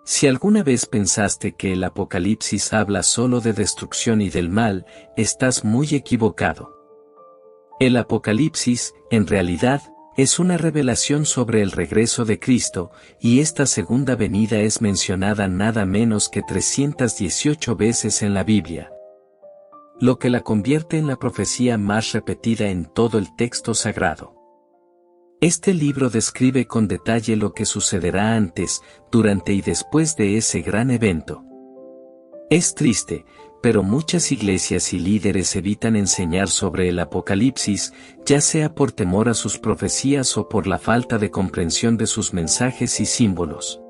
Si alguna vez pensaste que el Apocalipsis habla solo de destrucción y del mal, estás muy equivocado. El Apocalipsis, en realidad, es una revelación sobre el regreso de Cristo, y esta segunda venida es mencionada nada menos que 318 veces en la Biblia, lo que la convierte en la profecía más repetida en todo el texto sagrado. Este libro describe con detalle lo que sucederá antes, durante y después de ese gran evento. Es triste, pero muchas iglesias y líderes evitan enseñar sobre el Apocalipsis, ya sea por temor a sus profecías o por la falta de comprensión de sus mensajes y símbolos.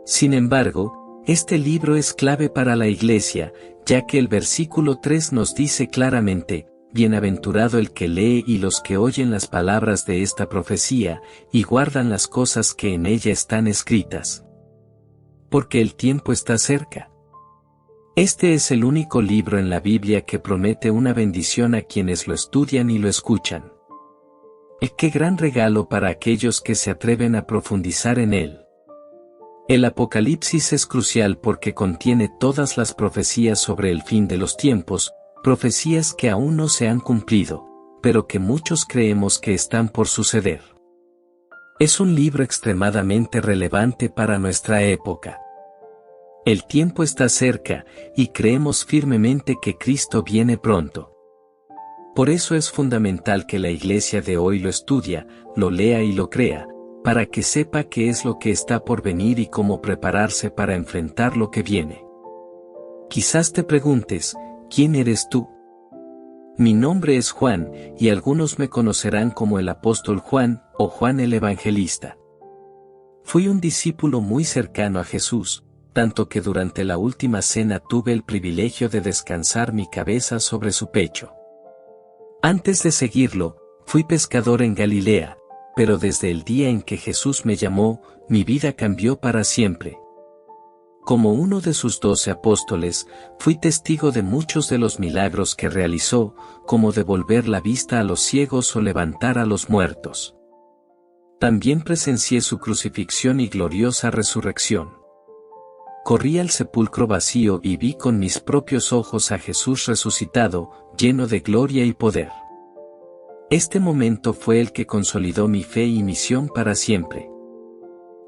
Sin embargo, este libro es clave para la iglesia, ya que el versículo 3 nos dice claramente: bienaventurado el que lee y los que oyen las palabras de esta profecía, y guardan las cosas que en ella están escritas. Porque el tiempo está cerca. Este es el único libro en la Biblia que promete una bendición a quienes lo estudian y lo escuchan. ¡Qué gran regalo para aquellos que se atreven a profundizar en él! El Apocalipsis es crucial porque contiene todas las profecías sobre el fin de los tiempos, profecías que aún no se han cumplido, pero que muchos creemos que están por suceder. Es un libro extremadamente relevante para nuestra época. El tiempo está cerca, y creemos firmemente que Cristo viene pronto. Por eso es fundamental que la iglesia de hoy lo estudia, lo lea y lo crea, para que sepa qué es lo que está por venir y cómo prepararse para enfrentar lo que viene. Quizás te preguntes: ¿quién eres tú? Mi nombre es Juan, y algunos me conocerán como el apóstol Juan, o Juan el Evangelista. Fui un discípulo muy cercano a Jesús, tanto que durante la última cena tuve el privilegio de descansar mi cabeza sobre su pecho. Antes de seguirlo, fui pescador en Galilea, pero desde el día en que Jesús me llamó, mi vida cambió para siempre. Como uno de sus 12 apóstoles, fui testigo de muchos de los milagros que realizó, como devolver la vista a los ciegos o levantar a los muertos. También presencié su crucifixión y gloriosa resurrección. Corrí al sepulcro vacío y vi con mis propios ojos a Jesús resucitado, lleno de gloria y poder. Este momento fue el que consolidó mi fe y misión para siempre.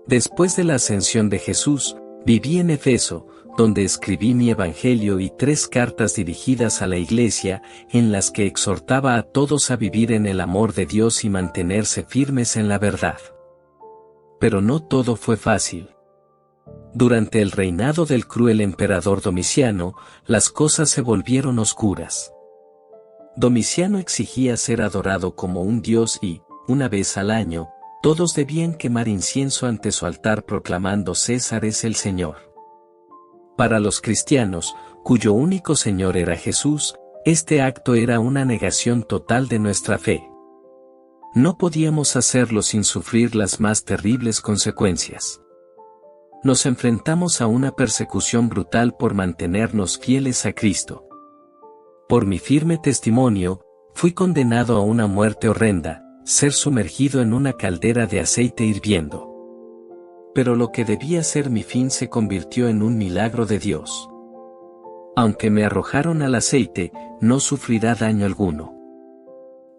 Después de la ascensión de Jesús, viví en Efeso, donde escribí mi Evangelio y 3 cartas dirigidas a la iglesia, en las que exhortaba a todos a vivir en el amor de Dios y mantenerse firmes en la verdad. Pero no todo fue fácil. Durante el reinado del cruel emperador Domiciano, las cosas se volvieron oscuras. Domiciano exigía ser adorado como un dios y, una vez al año, todos debían quemar incienso ante su altar proclamando: César es el Señor. Para los cristianos, cuyo único Señor era Jesús, este acto era una negación total de nuestra fe. No podíamos hacerlo sin sufrir las más terribles consecuencias. Nos enfrentamos a una persecución brutal por mantenernos fieles a Cristo. Por mi firme testimonio, fui condenado a una muerte horrenda, ser sumergido en una caldera de aceite hirviendo. Pero lo que debía ser mi fin se convirtió en un milagro de Dios. Aunque me arrojaron al aceite, no sufrirá daño alguno.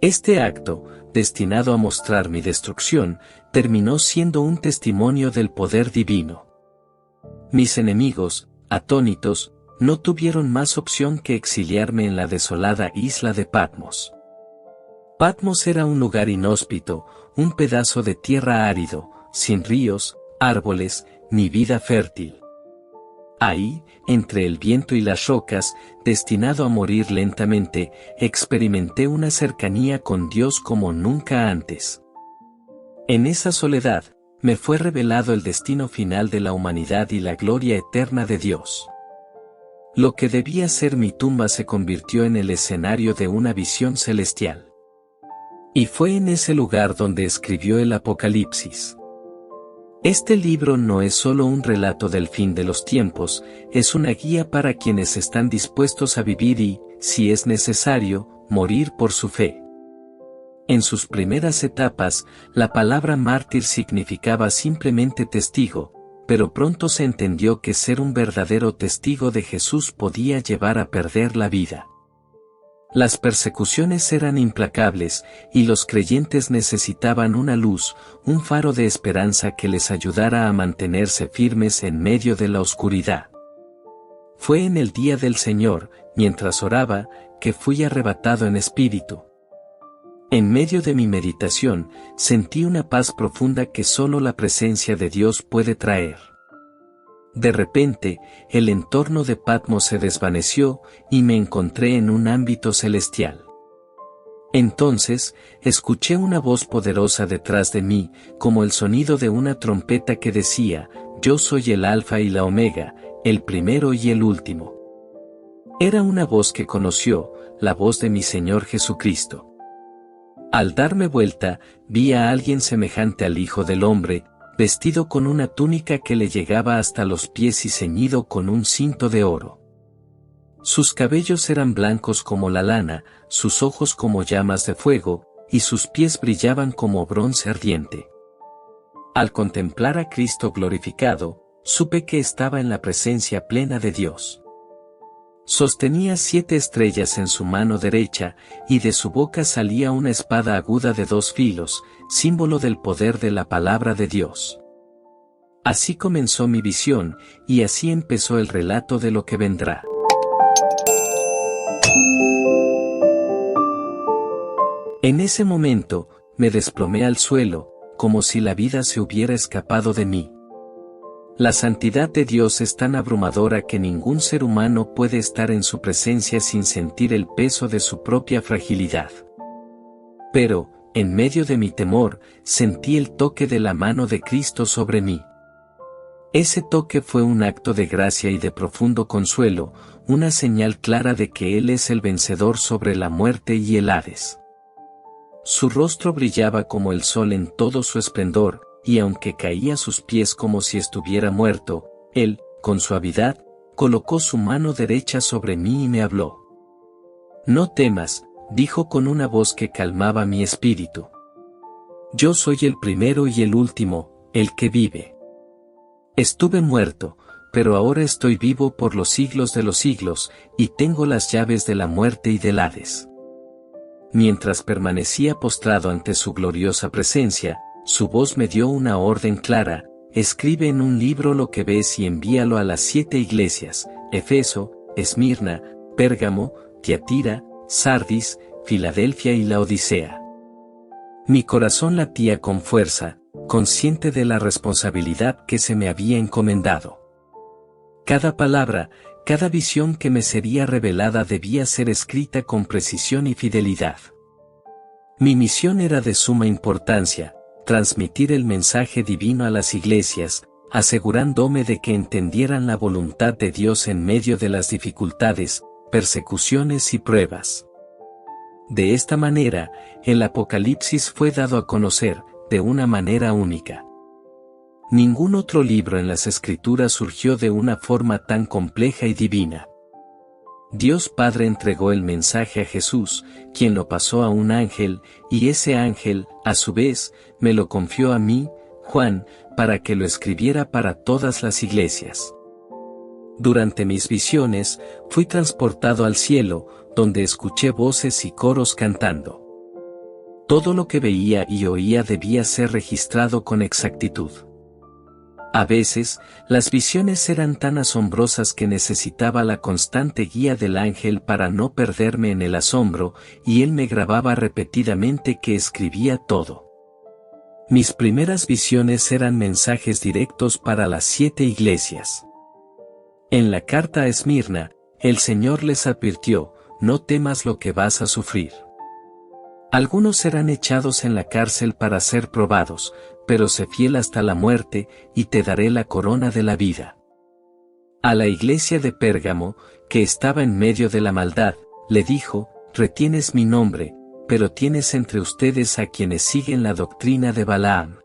Este acto, destinado a mostrar mi destrucción, terminó siendo un testimonio del poder divino. Mis enemigos, atónitos, no tuvieron más opción que exiliarme en la desolada isla de Patmos. Patmos era un lugar inhóspito, un pedazo de tierra árido, sin ríos, árboles, ni vida fértil. Ahí, entre el viento y las rocas, destinado a morir lentamente, experimenté una cercanía con Dios como nunca antes. En esa soledad, me fue revelado el destino final de la humanidad y la gloria eterna de Dios. Lo que debía ser mi tumba se convirtió en el escenario de una visión celestial. Y fue en ese lugar donde escribió el Apocalipsis. Este libro no es solo un relato del fin de los tiempos, es una guía para quienes están dispuestos a vivir y, si es necesario, morir por su fe. En sus primeras etapas, la palabra mártir significaba simplemente testigo, pero pronto se entendió que ser un verdadero testigo de Jesús podía llevar a perder la vida. Las persecuciones eran implacables, y los creyentes necesitaban una luz, un faro de esperanza que les ayudara a mantenerse firmes en medio de la oscuridad. Fue en el día del Señor, mientras oraba, que fui arrebatado en espíritu. En medio de mi meditación, sentí una paz profunda que solo la presencia de Dios puede traer. De repente, el entorno de Patmos se desvaneció y me encontré en un ámbito celestial. Entonces, escuché una voz poderosa detrás de mí, como el sonido de una trompeta que decía: «Yo soy el Alfa y la Omega, el primero y el último». Era una voz que conoció, la voz de mi Señor Jesucristo. Al darme vuelta, vi a alguien semejante al Hijo del Hombre, vestido con una túnica que le llegaba hasta los pies y ceñido con un cinto de oro. Sus cabellos eran blancos como la lana, sus ojos como llamas de fuego, y sus pies brillaban como bronce ardiente. Al contemplar a Cristo glorificado, supe que estaba en la presencia plena de Dios. Sostenía 7 estrellas en su mano derecha, y de su boca salía una espada aguda de 2 filos, símbolo del poder de la palabra de Dios. Así comenzó mi visión, y así empezó el relato de lo que vendrá. En ese momento, me desplomé al suelo, como si la vida se hubiera escapado de mí. La santidad de Dios es tan abrumadora que ningún ser humano puede estar en su presencia sin sentir el peso de su propia fragilidad. Pero, en medio de mi temor, sentí el toque de la mano de Cristo sobre mí. Ese toque fue un acto de gracia y de profundo consuelo, una señal clara de que Él es el vencedor sobre la muerte y el Hades. Su rostro brillaba como el sol en todo su esplendor, y aunque caía a sus pies como si estuviera muerto, Él, con suavidad, colocó su mano derecha sobre mí y me habló. «No temas», dijo con una voz que calmaba mi espíritu. «Yo soy el primero y el último, el que vive. Estuve muerto, pero ahora estoy vivo por los siglos de los siglos, y tengo las llaves de la muerte y del Hades». Mientras permanecía postrado ante su gloriosa presencia, su voz me dio una orden clara: «Escribe en un libro lo que ves y envíalo a las 7 iglesias, Efeso, Esmirna, Pérgamo, Tiatira, Sardis, Filadelfia y Laodicea». Mi corazón latía con fuerza, consciente de la responsabilidad que se me había encomendado. Cada palabra, cada visión que me sería revelada debía ser escrita con precisión y fidelidad. Mi misión era de suma importancia: transmitir el mensaje divino a las iglesias, asegurándome de que entendieran la voluntad de Dios en medio de las dificultades, persecuciones y pruebas. De esta manera, el Apocalipsis fue dado a conocer, de una manera única. Ningún otro libro en las Escrituras surgió de una forma tan compleja y divina. Dios Padre entregó el mensaje a Jesús, quien lo pasó a un ángel, y ese ángel, a su vez, me lo confió a mí, Juan, para que lo escribiera para todas las iglesias. Durante mis visiones, fui transportado al cielo, donde escuché voces y coros cantando. Todo lo que veía y oía debía ser registrado con exactitud. A veces, las visiones eran tan asombrosas que necesitaba la constante guía del ángel para no perderme en el asombro, y él me grababa repetidamente que escribía todo. Mis primeras visiones eran mensajes directos para las 7 iglesias. En la carta a Esmirna, el Señor les advirtió: «No temas lo que vas a sufrir. Algunos serán echados en la cárcel para ser probados, pero sé fiel hasta la muerte, y te daré la corona de la vida». A la iglesia de Pérgamo, que estaba en medio de la maldad, le dijo: «Retienes mi nombre, pero tienes entre ustedes a quienes siguen la doctrina de Balaam.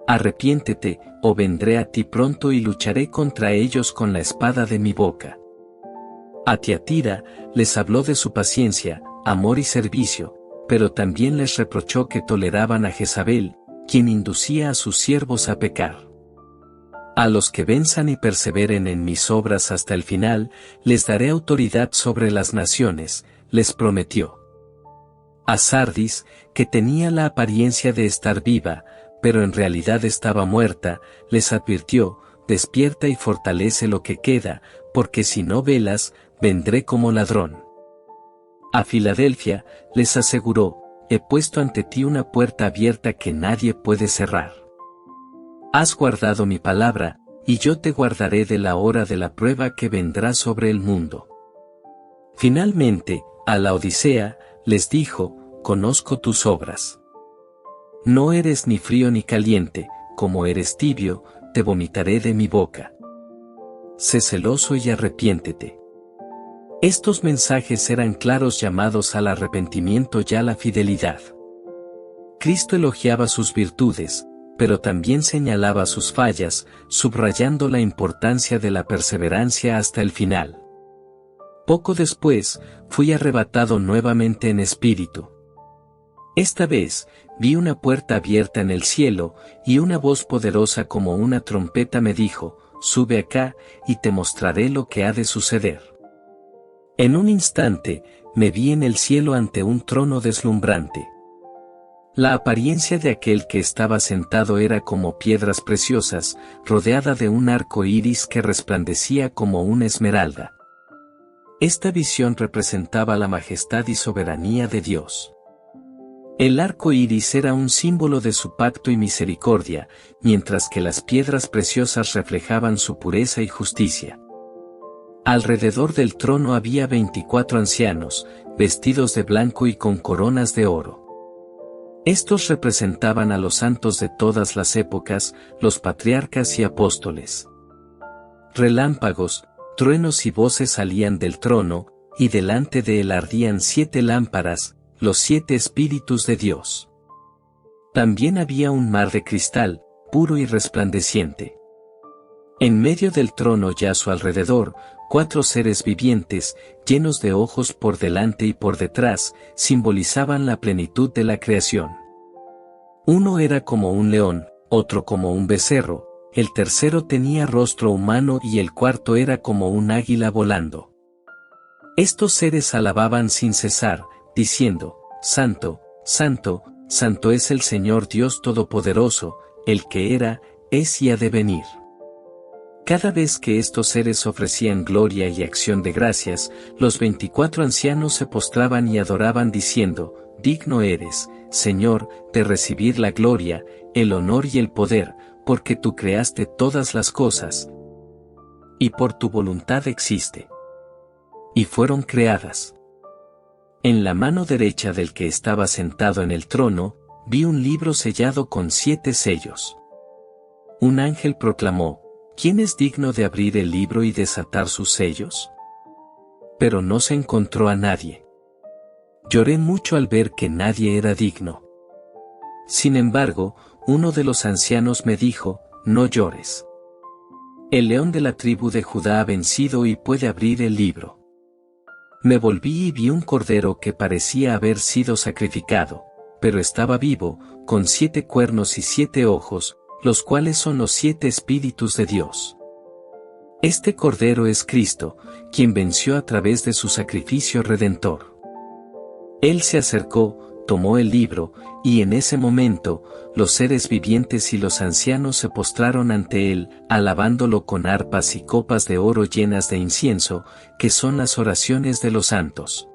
Arrepiéntete, o vendré a ti pronto y lucharé contra ellos con la espada de mi boca». A Tiatira, les habló de su paciencia, amor y servicio, pero también les reprochó que toleraban a Jezabel, quien inducía a sus siervos a pecar. A los que venzan y perseveren en mis obras hasta el final, les daré autoridad sobre las naciones, les prometió. A Sardis, que tenía la apariencia de estar viva, pero en realidad estaba muerta, les advirtió, despierta y fortalece lo que queda, porque si no velas, vendré como ladrón. A Filadelfia, les aseguró, he puesto ante ti una puerta abierta que nadie puede cerrar. Has guardado mi palabra, y yo te guardaré de la hora de la prueba que vendrá sobre el mundo. Finalmente, a la Odisea, les dijo, conozco tus obras. No eres ni frío ni caliente, como eres tibio, te vomitaré de mi boca. Sé celoso y arrepiéntete. Estos mensajes eran claros llamados al arrepentimiento y a la fidelidad. Cristo elogiaba sus virtudes, pero también señalaba sus fallas, subrayando la importancia de la perseverancia hasta el final. Poco después, fui arrebatado nuevamente en espíritu. Esta vez, vi una puerta abierta en el cielo, y una voz poderosa como una trompeta me dijo, sube acá, y te mostraré lo que ha de suceder. En un instante, me vi en el cielo ante un trono deslumbrante. La apariencia de aquel que estaba sentado era como piedras preciosas, rodeada de un arco iris que resplandecía como una esmeralda. Esta visión representaba la majestad y soberanía de Dios. El arco iris era un símbolo de su pacto y misericordia, mientras que las piedras preciosas reflejaban su pureza y justicia. Alrededor del trono había 24 ancianos, vestidos de blanco y con coronas de oro. Estos representaban a los santos de todas las épocas, los patriarcas y apóstoles. Relámpagos, truenos y voces salían del trono, y delante de él ardían 7 lámparas, los 7 espíritus de Dios. También había un mar de cristal, puro y resplandeciente. En medio del trono y a su alrededor, 4 seres vivientes, llenos de ojos por delante y por detrás, simbolizaban la plenitud de la creación. Uno era como un león, otro como un becerro, el tercero tenía rostro humano y el cuarto era como un águila volando. Estos seres alababan sin cesar, diciendo, Santo, Santo, Santo es el Señor Dios Todopoderoso, el que era, es y ha de venir. Cada vez que estos seres ofrecían gloria y acción de gracias, los 24 ancianos se postraban y adoraban diciendo, digno eres, Señor, de recibir la gloria, el honor y el poder, porque tú creaste todas las cosas, y por tu voluntad existe. Y fueron creadas. En la mano derecha del que estaba sentado en el trono, vi un libro sellado con 7 sellos. Un ángel proclamó, ¿quién es digno de abrir el libro y desatar sus sellos? Pero no se encontró a nadie. Lloré mucho al ver que nadie era digno. Sin embargo, uno de los ancianos me dijo, no llores. El león de la tribu de Judá ha vencido y puede abrir el libro. Me volví y vi un cordero que parecía haber sido sacrificado, pero estaba vivo, con 7 cuernos y 7 ojos, los cuales son los 7 espíritus de Dios. Este cordero es Cristo, quien venció a través de su sacrificio redentor. Él se acercó, tomó el libro, y en ese momento, los seres vivientes y los ancianos se postraron ante él, alabándolo con arpas y copas de oro llenas de incienso, que son las oraciones de los santos.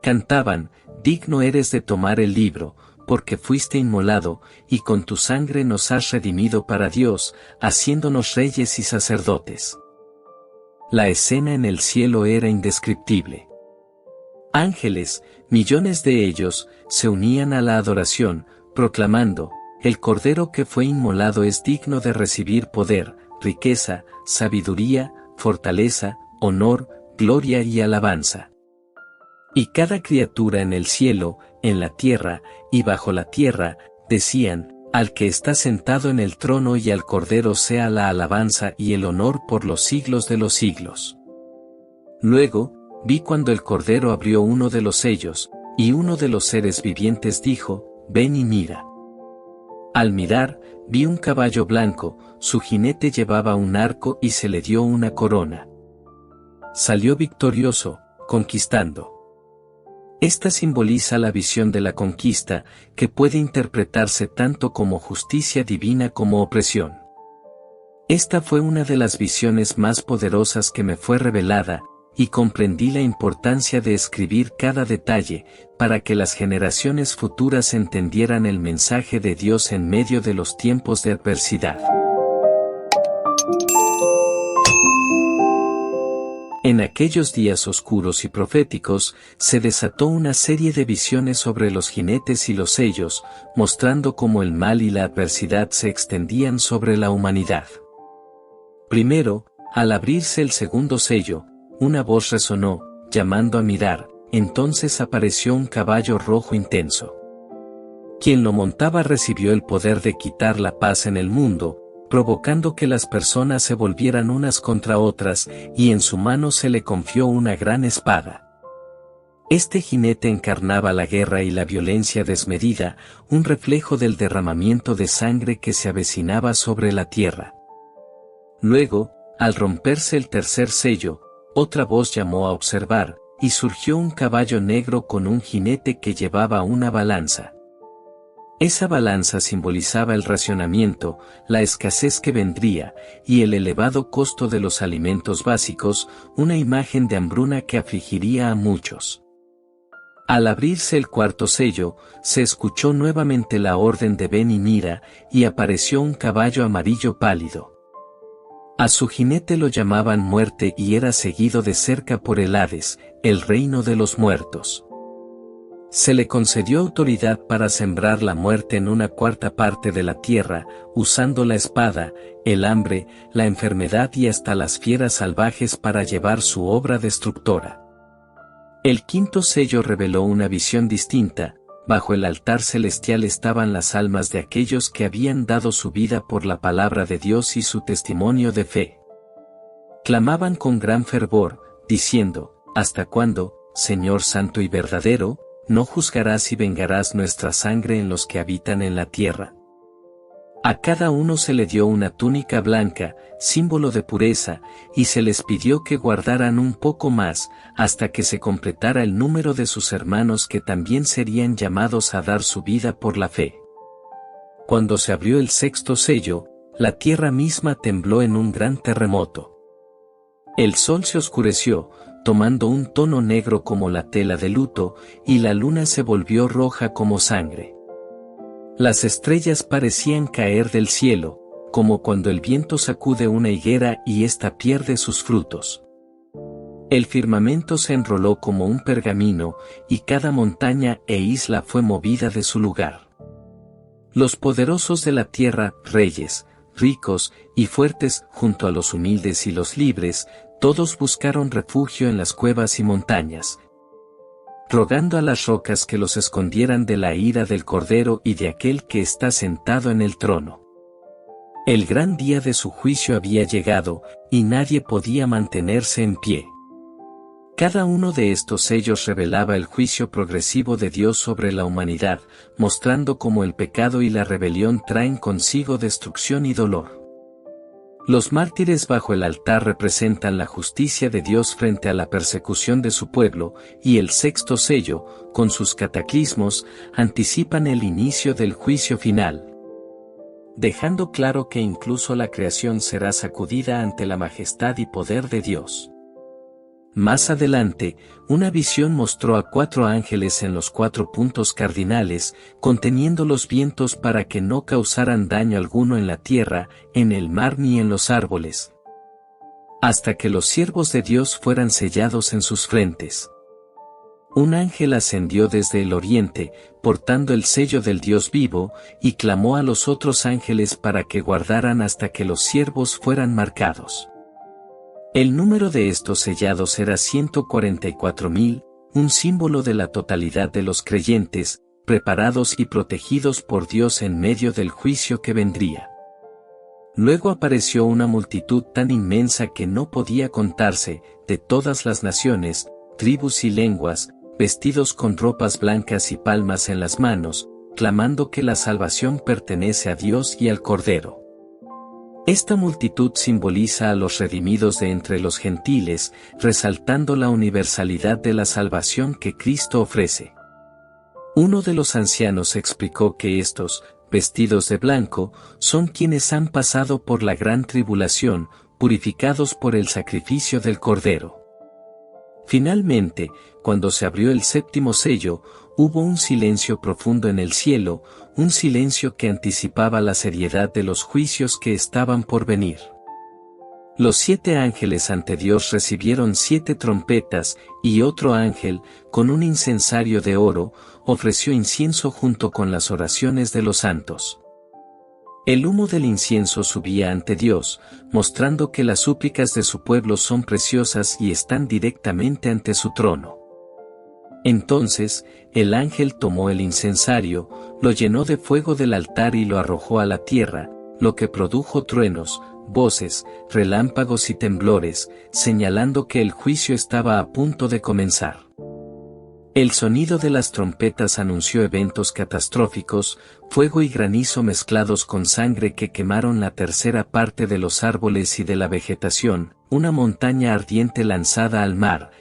Cantaban, digno eres de tomar el libro, porque fuiste inmolado, y con tu sangre nos has redimido para Dios, haciéndonos reyes y sacerdotes. La escena en el cielo era indescriptible. Ángeles, millones de ellos, se unían a la adoración, proclamando, el Cordero que fue inmolado es digno de recibir poder, riqueza, sabiduría, fortaleza, honor, gloria y alabanza. Y cada criatura en el cielo, en la tierra, y bajo la tierra, decían, al que está sentado en el trono y al Cordero sea la alabanza y el honor por los siglos de los siglos. Luego, vi cuando el Cordero abrió uno de los sellos, y uno de los seres vivientes dijo, ven y mira. Al mirar, vi un caballo blanco, su jinete llevaba un arco y se le dio una corona. Salió victorioso, conquistando. Esta simboliza la visión de la conquista, que puede interpretarse tanto como justicia divina como opresión. Esta fue una de las visiones más poderosas que me fue revelada, y comprendí la importancia de escribir cada detalle, para que las generaciones futuras entendieran el mensaje de Dios en medio de los tiempos de adversidad. En aquellos días oscuros y proféticos, se desató una serie de visiones sobre los jinetes y los sellos, mostrando cómo el mal y la adversidad se extendían sobre la humanidad. Primero, al abrirse el segundo sello, una voz resonó, llamando a mirar, entonces apareció un caballo rojo intenso. Quien lo montaba recibió el poder de quitar la paz en el mundo, provocando que las personas se volvieran unas contra otras, y en su mano se le confió una gran espada. Este jinete encarnaba la guerra y la violencia desmedida, un reflejo del derramamiento de sangre que se avecinaba sobre la tierra. Luego, al romperse el tercer sello, otra voz llamó a observar, y surgió un caballo negro con un jinete que llevaba una balanza. Esa balanza simbolizaba el racionamiento, la escasez que vendría, y el elevado costo de los alimentos básicos, una imagen de hambruna que afligiría a muchos. Al abrirse el cuarto sello, se escuchó nuevamente la orden de ven y mira, y apareció un caballo amarillo pálido. A su jinete lo llamaban Muerte y era seguido de cerca por el Hades, el reino de los muertos. Se le concedió autoridad para sembrar la muerte en una cuarta parte de la tierra, usando la espada, el hambre, la enfermedad y hasta las fieras salvajes para llevar su obra destructora. El quinto sello reveló una visión distinta. Bajo el altar celestial estaban las almas de aquellos que habían dado su vida por la palabra de Dios y su testimonio de fe. Clamaban con gran fervor, diciendo, ¿hasta cuándo, Señor santo y verdadero, no juzgarás y vengarás nuestra sangre en los que habitan en la tierra? A cada uno se le dio una túnica blanca, símbolo de pureza, y se les pidió que guardaran un poco más, hasta que se completara el número de sus hermanos que también serían llamados a dar su vida por la fe. Cuando se abrió el sexto sello, la tierra misma tembló en un gran terremoto. El sol se oscureció, tomando un tono negro como la tela de luto, y la luna se volvió roja como sangre. Las estrellas parecían caer del cielo, como cuando el viento sacude una higuera y ésta pierde sus frutos. El firmamento se enroló como un pergamino, y cada montaña e isla fue movida de su lugar. Los poderosos de la tierra, reyes, ricos y fuertes, junto a los humildes y los libres, todos buscaron refugio en las cuevas y montañas, rogando a las rocas que los escondieran de la ira del Cordero y de aquel que está sentado en el trono. El gran día de su juicio había llegado, y nadie podía mantenerse en pie. Cada uno de estos sellos revelaba el juicio progresivo de Dios sobre la humanidad, mostrando cómo el pecado y la rebelión traen consigo destrucción y dolor. Los mártires bajo el altar representan la justicia de Dios frente a la persecución de su pueblo, y el sexto sello, con sus cataclismos, anticipan el inicio del juicio final, dejando claro que incluso la creación será sacudida ante la majestad y poder de Dios. Más adelante, una visión mostró a 4 ángeles en los 4 puntos cardinales, conteniendo los vientos para que no causaran daño alguno en la tierra, en el mar ni en los árboles, hasta que los siervos de Dios fueran sellados en sus frentes. Un ángel ascendió desde el oriente, portando el sello del Dios vivo, y clamó a los otros ángeles para que guardaran hasta que los siervos fueran marcados. El número de estos sellados era 144.000, un símbolo de la totalidad de los creyentes, preparados y protegidos por Dios en medio del juicio que vendría. Luego apareció una multitud tan inmensa que no podía contarse, de todas las naciones, tribus y lenguas, vestidos con ropas blancas y palmas en las manos, clamando que la salvación pertenece a Dios y al Cordero. Esta multitud simboliza a los redimidos de entre los gentiles, resaltando la universalidad de la salvación que Cristo ofrece. Uno de los ancianos explicó que estos, vestidos de blanco, son quienes han pasado por la gran tribulación, purificados por el sacrificio del Cordero. Finalmente, cuando se abrió el séptimo sello, hubo un silencio profundo en el cielo, un silencio que anticipaba la seriedad de los juicios que estaban por venir. Los 7 ángeles ante Dios recibieron 7 trompetas, y otro ángel, con un incensario de oro, ofreció incienso junto con las oraciones de los santos. El humo del incienso subía ante Dios, mostrando que las súplicas de su pueblo son preciosas y están directamente ante su trono. Entonces, el ángel tomó el incensario, lo llenó de fuego del altar y lo arrojó a la tierra, lo que produjo truenos, voces, relámpagos y temblores, señalando que el juicio estaba a punto de comenzar. El sonido de las trompetas anunció eventos catastróficos, fuego y granizo mezclados con sangre que quemaron la tercera parte de los árboles y de la vegetación, una montaña ardiente lanzada al mar,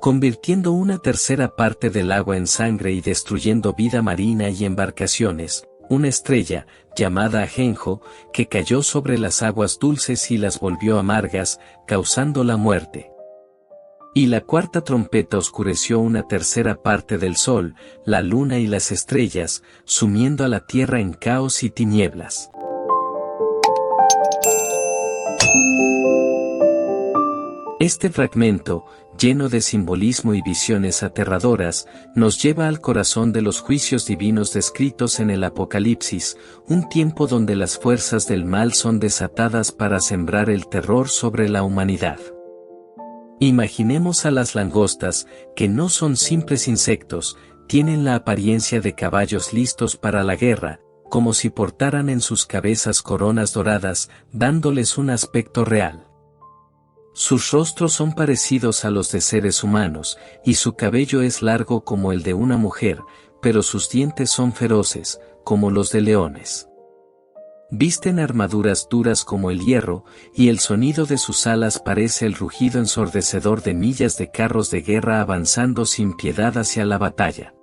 convirtiendo una tercera parte del agua en sangre y destruyendo vida marina y embarcaciones, una estrella, llamada Ajenjo, que cayó sobre las aguas dulces y las volvió amargas, causando la muerte. Y la cuarta trompeta oscureció una tercera parte del sol, la luna y las estrellas, sumiendo a la tierra en caos y tinieblas. Este fragmento, lleno de simbolismo y visiones aterradoras, nos lleva al corazón de los juicios divinos descritos en el Apocalipsis, un tiempo donde las fuerzas del mal son desatadas para sembrar el terror sobre la humanidad. Imaginemos a las langostas, que no son simples insectos, tienen la apariencia de caballos listos para la guerra, como si portaran en sus cabezas coronas doradas, dándoles un aspecto real. Sus rostros son parecidos a los de seres humanos, y su cabello es largo como el de una mujer, pero sus dientes son feroces, como los de leones. Visten armaduras duras como el hierro, y el sonido de sus alas parece el rugido ensordecedor de millas de carros de guerra avanzando sin piedad hacia la batalla.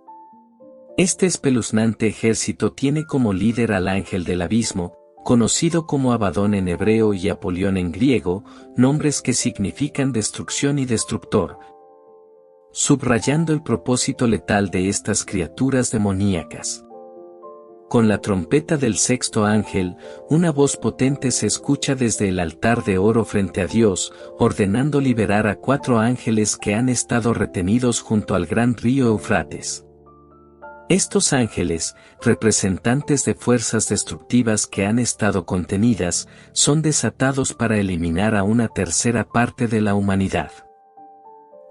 Este espeluznante ejército tiene como líder al ángel del abismo, conocido como Abadón en hebreo y Apolión en griego, nombres que significan destrucción y destructor, subrayando el propósito letal de estas criaturas demoníacas. Con la trompeta del sexto ángel, una voz potente se escucha desde el altar de oro frente a Dios, ordenando liberar a 4 ángeles que han estado retenidos junto al gran río Eufrates. Estos ángeles, representantes de fuerzas destructivas que han estado contenidas, son desatados para eliminar a una tercera parte de la humanidad.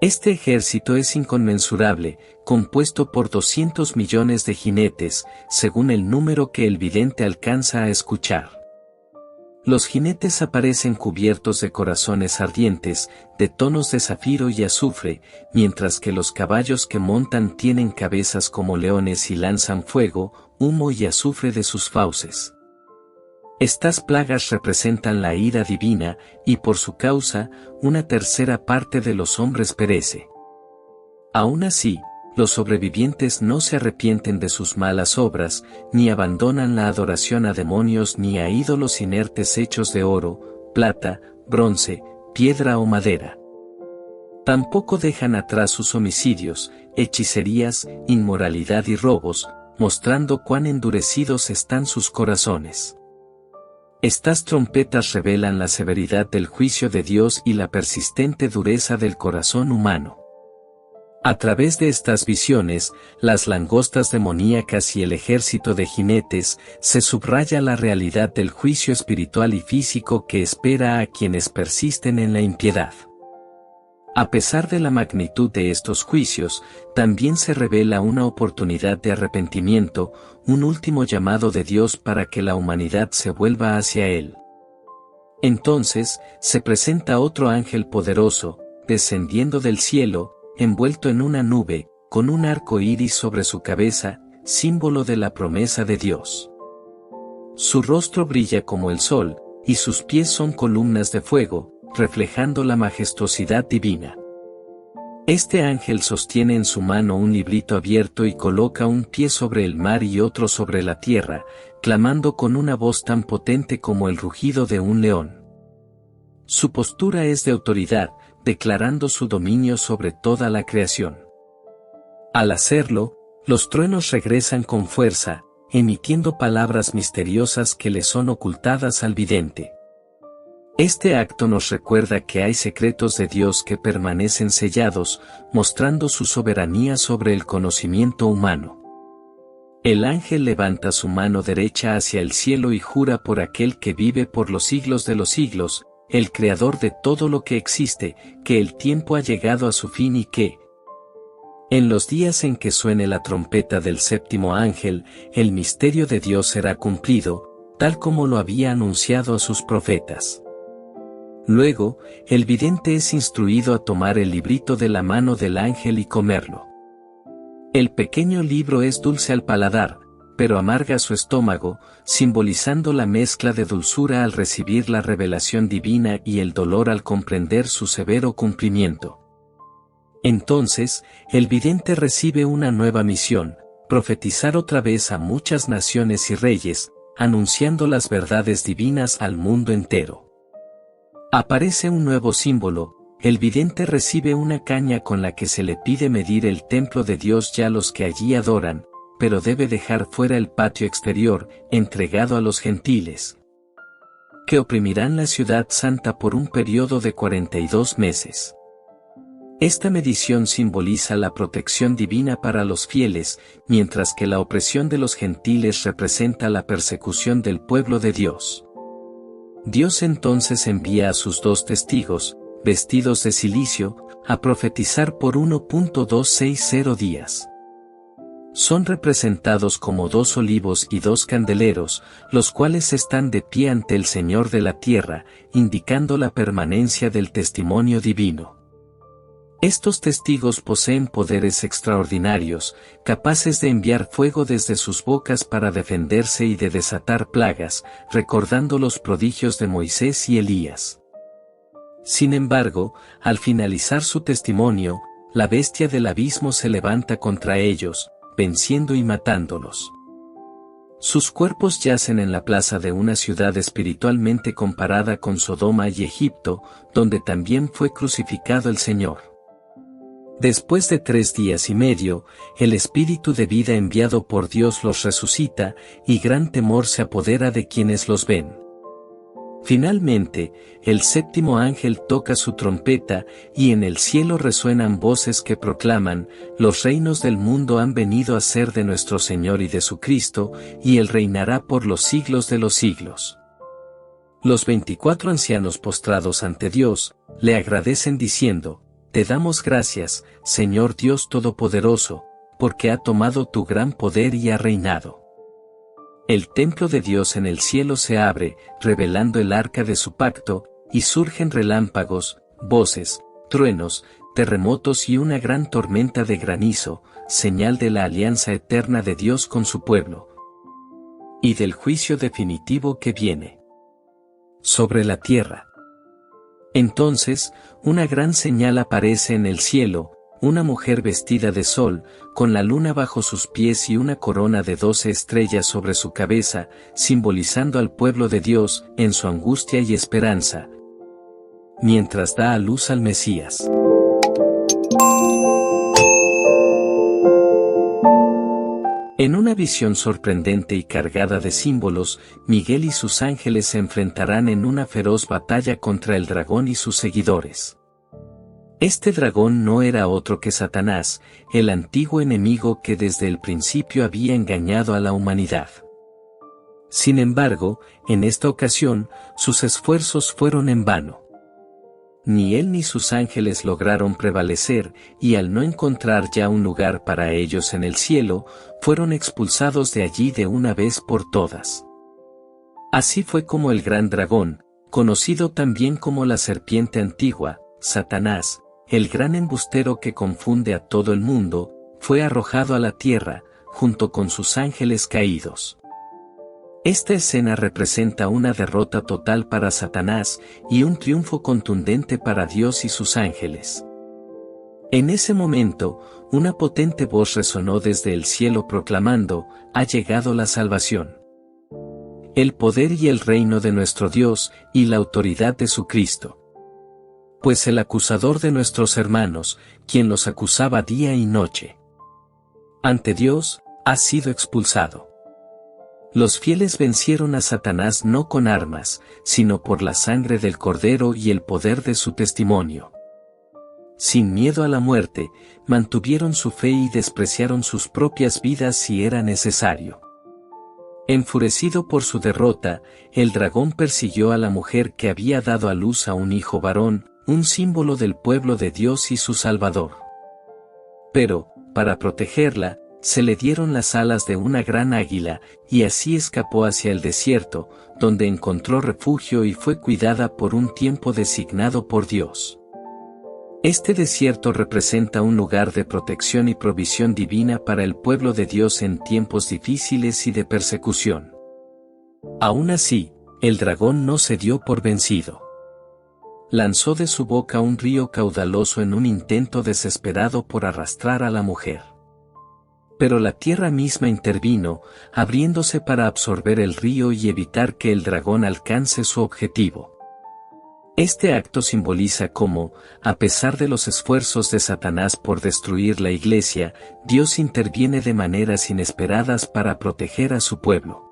Este ejército es inconmensurable, compuesto por 200 millones de jinetes, según el número que el vidente alcanza a escuchar. Los jinetes aparecen cubiertos de corazones ardientes, de tonos de zafiro y azufre, mientras que los caballos que montan tienen cabezas como leones y lanzan fuego, humo y azufre de sus fauces. Estas plagas representan la ira divina, y por su causa, una tercera parte de los hombres perece. Aún así, los sobrevivientes no se arrepienten de sus malas obras, ni abandonan la adoración a demonios ni a ídolos inertes hechos de oro, plata, bronce, piedra o madera. Tampoco dejan atrás sus homicidios, hechicerías, inmoralidad y robos, mostrando cuán endurecidos están sus corazones. Estas trompetas revelan la severidad del juicio de Dios y la persistente dureza del corazón humano. A través de estas visiones, las langostas demoníacas y el ejército de jinetes, se subraya la realidad del juicio espiritual y físico que espera a quienes persisten en la impiedad. A pesar de la magnitud de estos juicios, también se revela una oportunidad de arrepentimiento, un último llamado de Dios para que la humanidad se vuelva hacia Él. Entonces, se presenta otro ángel poderoso, descendiendo del cielo, envuelto en una nube, con un arco iris sobre su cabeza, símbolo de la promesa de Dios. Su rostro brilla como el sol, y sus pies son columnas de fuego, reflejando la majestuosidad divina. Este ángel sostiene en su mano un librito abierto y coloca un pie sobre el mar y otro sobre la tierra, clamando con una voz tan potente como el rugido de un león. Su postura es de autoridad, declarando su dominio sobre toda la creación. Al hacerlo, los truenos regresan con fuerza, emitiendo palabras misteriosas que le son ocultadas al vidente. Este acto nos recuerda que hay secretos de Dios que permanecen sellados, mostrando su soberanía sobre el conocimiento humano. El ángel levanta su mano derecha hacia el cielo y jura por aquel que vive por los siglos de los siglos, el creador de todo lo que existe, que el tiempo ha llegado a su fin y que, en los días en que suene la trompeta del séptimo ángel, el misterio de Dios será cumplido, tal como lo había anunciado a sus profetas. Luego, el vidente es instruido a tomar el librito de la mano del ángel y comerlo. El pequeño libro es dulce al paladar, pero amarga su estómago, simbolizando la mezcla de dulzura al recibir la revelación divina y el dolor al comprender su severo cumplimiento. Entonces, el vidente recibe una nueva misión, profetizar otra vez a muchas naciones y reyes, anunciando las verdades divinas al mundo entero. Aparece un nuevo símbolo, el vidente recibe una caña con la que se le pide medir el templo de Dios y a los que allí adoran, pero debe dejar fuera el patio exterior, entregado a los gentiles, que oprimirán la ciudad santa por un periodo de 42 meses. Esta medición simboliza la protección divina para los fieles, mientras que la opresión de los gentiles representa la persecución del pueblo de Dios. Dios entonces envía a sus dos testigos, vestidos de cilicio, a profetizar por 1.260 días. Son representados como dos olivos y dos candeleros, los cuales están de pie ante el Señor de la tierra, indicando la permanencia del testimonio divino. Estos testigos poseen poderes extraordinarios, capaces de enviar fuego desde sus bocas para defenderse y de desatar plagas, recordando los prodigios de Moisés y Elías. Sin embargo, al finalizar su testimonio, la bestia del abismo se levanta contra ellos, venciendo y matándolos. Sus cuerpos yacen en la plaza de una ciudad espiritualmente comparada con Sodoma y Egipto, donde también fue crucificado el Señor. Después de 3 días y medio, el espíritu de vida enviado por Dios los resucita, y gran temor se apodera de quienes los ven. Finalmente, el séptimo ángel toca su trompeta, y en el cielo resuenan voces que proclaman: los reinos del mundo han venido a ser de nuestro Señor y de su Cristo, y Él reinará por los siglos de los siglos. Los 24 ancianos postrados ante Dios, le agradecen diciendo: te damos gracias, Señor Dios Todopoderoso, porque ha tomado tu gran poder y ha reinado. El templo de Dios en el cielo se abre, revelando el arca de su pacto, y surgen relámpagos, voces, truenos, terremotos y una gran tormenta de granizo, señal de la alianza eterna de Dios con su pueblo, y del juicio definitivo que viene sobre la tierra. Entonces, una gran señal aparece en el cielo, una mujer vestida de sol, con la luna bajo sus pies y una corona de 12 estrellas sobre su cabeza, simbolizando al pueblo de Dios, en su angustia y esperanza, mientras da a luz al Mesías. En una visión sorprendente y cargada de símbolos, Miguel y sus ángeles se enfrentarán en una feroz batalla contra el dragón y sus seguidores. Este dragón no era otro que Satanás, el antiguo enemigo que desde el principio había engañado a la humanidad. Sin embargo, en esta ocasión, sus esfuerzos fueron en vano. Ni él ni sus ángeles lograron prevalecer, y al no encontrar ya un lugar para ellos en el cielo, fueron expulsados de allí de una vez por todas. Así fue como el gran dragón, conocido también como la serpiente antigua, Satanás, el gran embustero que confunde a todo el mundo, fue arrojado a la tierra, junto con sus ángeles caídos. Esta escena representa una derrota total para Satanás y un triunfo contundente para Dios y sus ángeles. En ese momento, una potente voz resonó desde el cielo proclamando: «Ha llegado la salvación, el poder y el reino de nuestro Dios y la autoridad de su Cristo. Pues el acusador de nuestros hermanos, quien los acusaba día y noche ante Dios, ha sido expulsado». Los fieles vencieron a Satanás no con armas, sino por la sangre del Cordero y el poder de su testimonio. Sin miedo a la muerte, mantuvieron su fe y despreciaron sus propias vidas si era necesario. Enfurecido por su derrota, el dragón persiguió a la mujer que había dado a luz a un hijo varón, un símbolo del pueblo de Dios y su Salvador. Pero, para protegerla, se le dieron las alas de una gran águila, y así escapó hacia el desierto, donde encontró refugio y fue cuidada por un tiempo designado por Dios. Este desierto representa un lugar de protección y provisión divina para el pueblo de Dios en tiempos difíciles y de persecución. Aún así, el dragón no se dio por vencido. Lanzó de su boca un río caudaloso en un intento desesperado por arrastrar a la mujer. Pero la tierra misma intervino, abriéndose para absorber el río y evitar que el dragón alcance su objetivo. Este acto simboliza cómo, a pesar de los esfuerzos de Satanás por destruir la iglesia, Dios interviene de maneras inesperadas para proteger a su pueblo.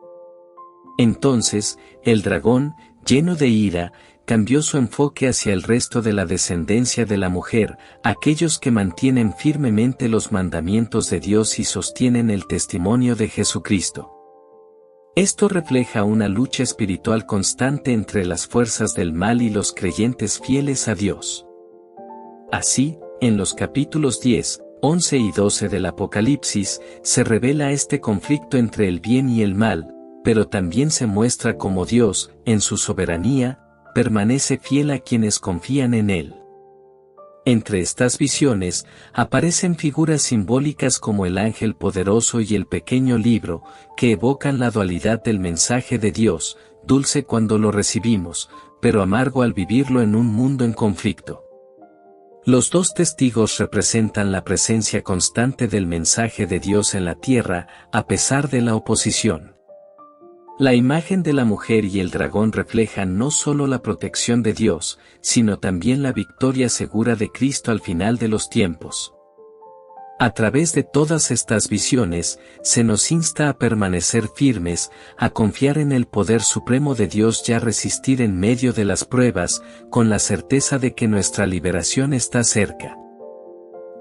Entonces, el dragón, lleno de ira, cambió su enfoque hacia el resto de la descendencia de la mujer, aquellos que mantienen firmemente los mandamientos de Dios y sostienen el testimonio de Jesucristo. Esto refleja una lucha espiritual constante entre las fuerzas del mal y los creyentes fieles a Dios. Así, en los capítulos 10, 11 y 12 del Apocalipsis, se revela este conflicto entre el bien y el mal, pero también se muestra cómo Dios, en su soberanía, permanece fiel a quienes confían en Él. Entre estas visiones, aparecen figuras simbólicas como el ángel poderoso y el pequeño libro, que evocan la dualidad del mensaje de Dios, dulce cuando lo recibimos, pero amargo al vivirlo en un mundo en conflicto. Los dos testigos representan la presencia constante del mensaje de Dios en la tierra, a pesar de la oposición. La imagen de la mujer y el dragón reflejan no solo la protección de Dios, sino también la victoria segura de Cristo al final de los tiempos. A través de todas estas visiones, se nos insta a permanecer firmes, a confiar en el poder supremo de Dios y a resistir en medio de las pruebas, con la certeza de que nuestra liberación está cerca.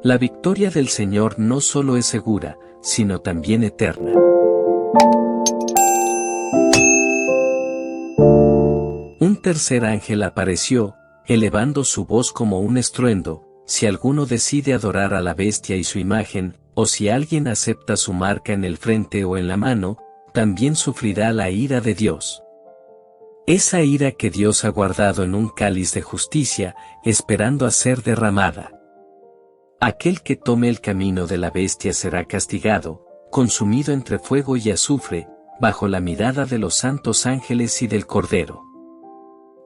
La victoria del Señor no solo es segura, sino también eterna. Un tercer ángel apareció, elevando su voz como un estruendo: si alguno decide adorar a la bestia y su imagen, o si alguien acepta su marca en el frente o en la mano, también sufrirá la ira de Dios. Esa ira que Dios ha guardado en un cáliz de justicia, esperando a ser derramada. Aquel que tome el camino de la bestia será castigado, consumido entre fuego y azufre, bajo la mirada de los santos ángeles y del Cordero.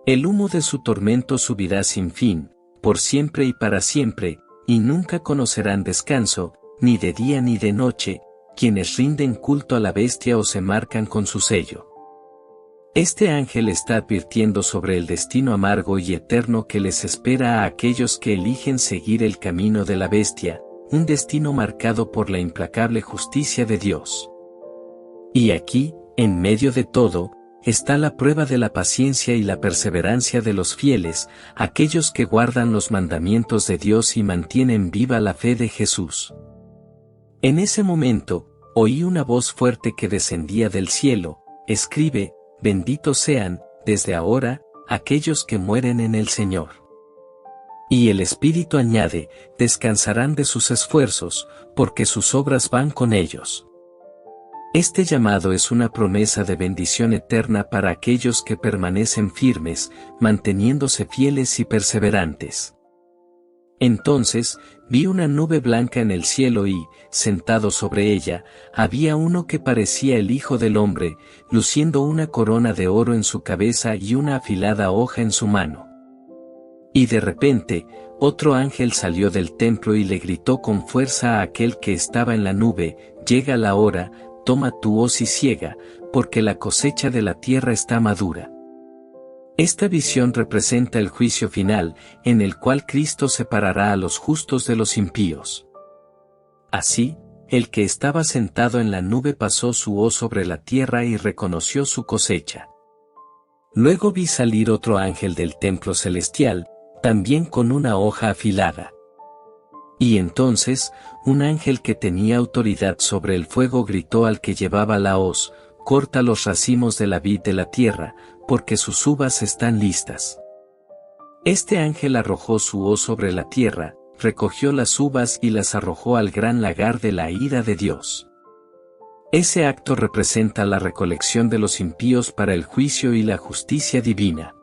El humo de su tormento subirá sin fin, por siempre y para siempre, y nunca conocerán descanso, ni de día ni de noche, quienes rinden culto a la bestia o se marcan con su sello. Este ángel está advirtiendo sobre el destino amargo y eterno que les espera a aquellos que eligen seguir el camino de la bestia, un destino marcado por la implacable justicia de Dios. Y aquí, en medio de todo, está la prueba de la paciencia y la perseverancia de los fieles, aquellos que guardan los mandamientos de Dios y mantienen viva la fe de Jesús. En ese momento, oí una voz fuerte que descendía del cielo: escribe, benditos sean, desde ahora, aquellos que mueren en el Señor. Y el Espíritu añade: descansarán de sus esfuerzos, porque sus obras van con ellos. Este llamado es una promesa de bendición eterna para aquellos que permanecen firmes, manteniéndose fieles y perseverantes. Entonces, vi una nube blanca en el cielo y, sentado sobre ella, había uno que parecía el Hijo del Hombre, luciendo una corona de oro en su cabeza y una afilada hoja en su mano. Y de repente, otro ángel salió del templo y le gritó con fuerza a aquel que estaba en la nube: «Llega la hora, toma tu hoz y siega, porque la cosecha de la tierra está madura». Esta visión representa el juicio final, en el cual Cristo separará a los justos de los impíos. Así, el que estaba sentado en la nube pasó su hoz sobre la tierra y reconoció su cosecha. Luego vi salir otro ángel del templo celestial, también con una hoja afilada. Y entonces, un ángel que tenía autoridad sobre el fuego gritó al que llevaba la hoz: «Corta los racimos de la vid de la tierra, porque sus uvas están listas». Este ángel arrojó su hoz sobre la tierra, recogió las uvas y las arrojó al gran lagar de la ira de Dios. Ese acto representa la recolección de los impíos para el juicio y la justicia divina.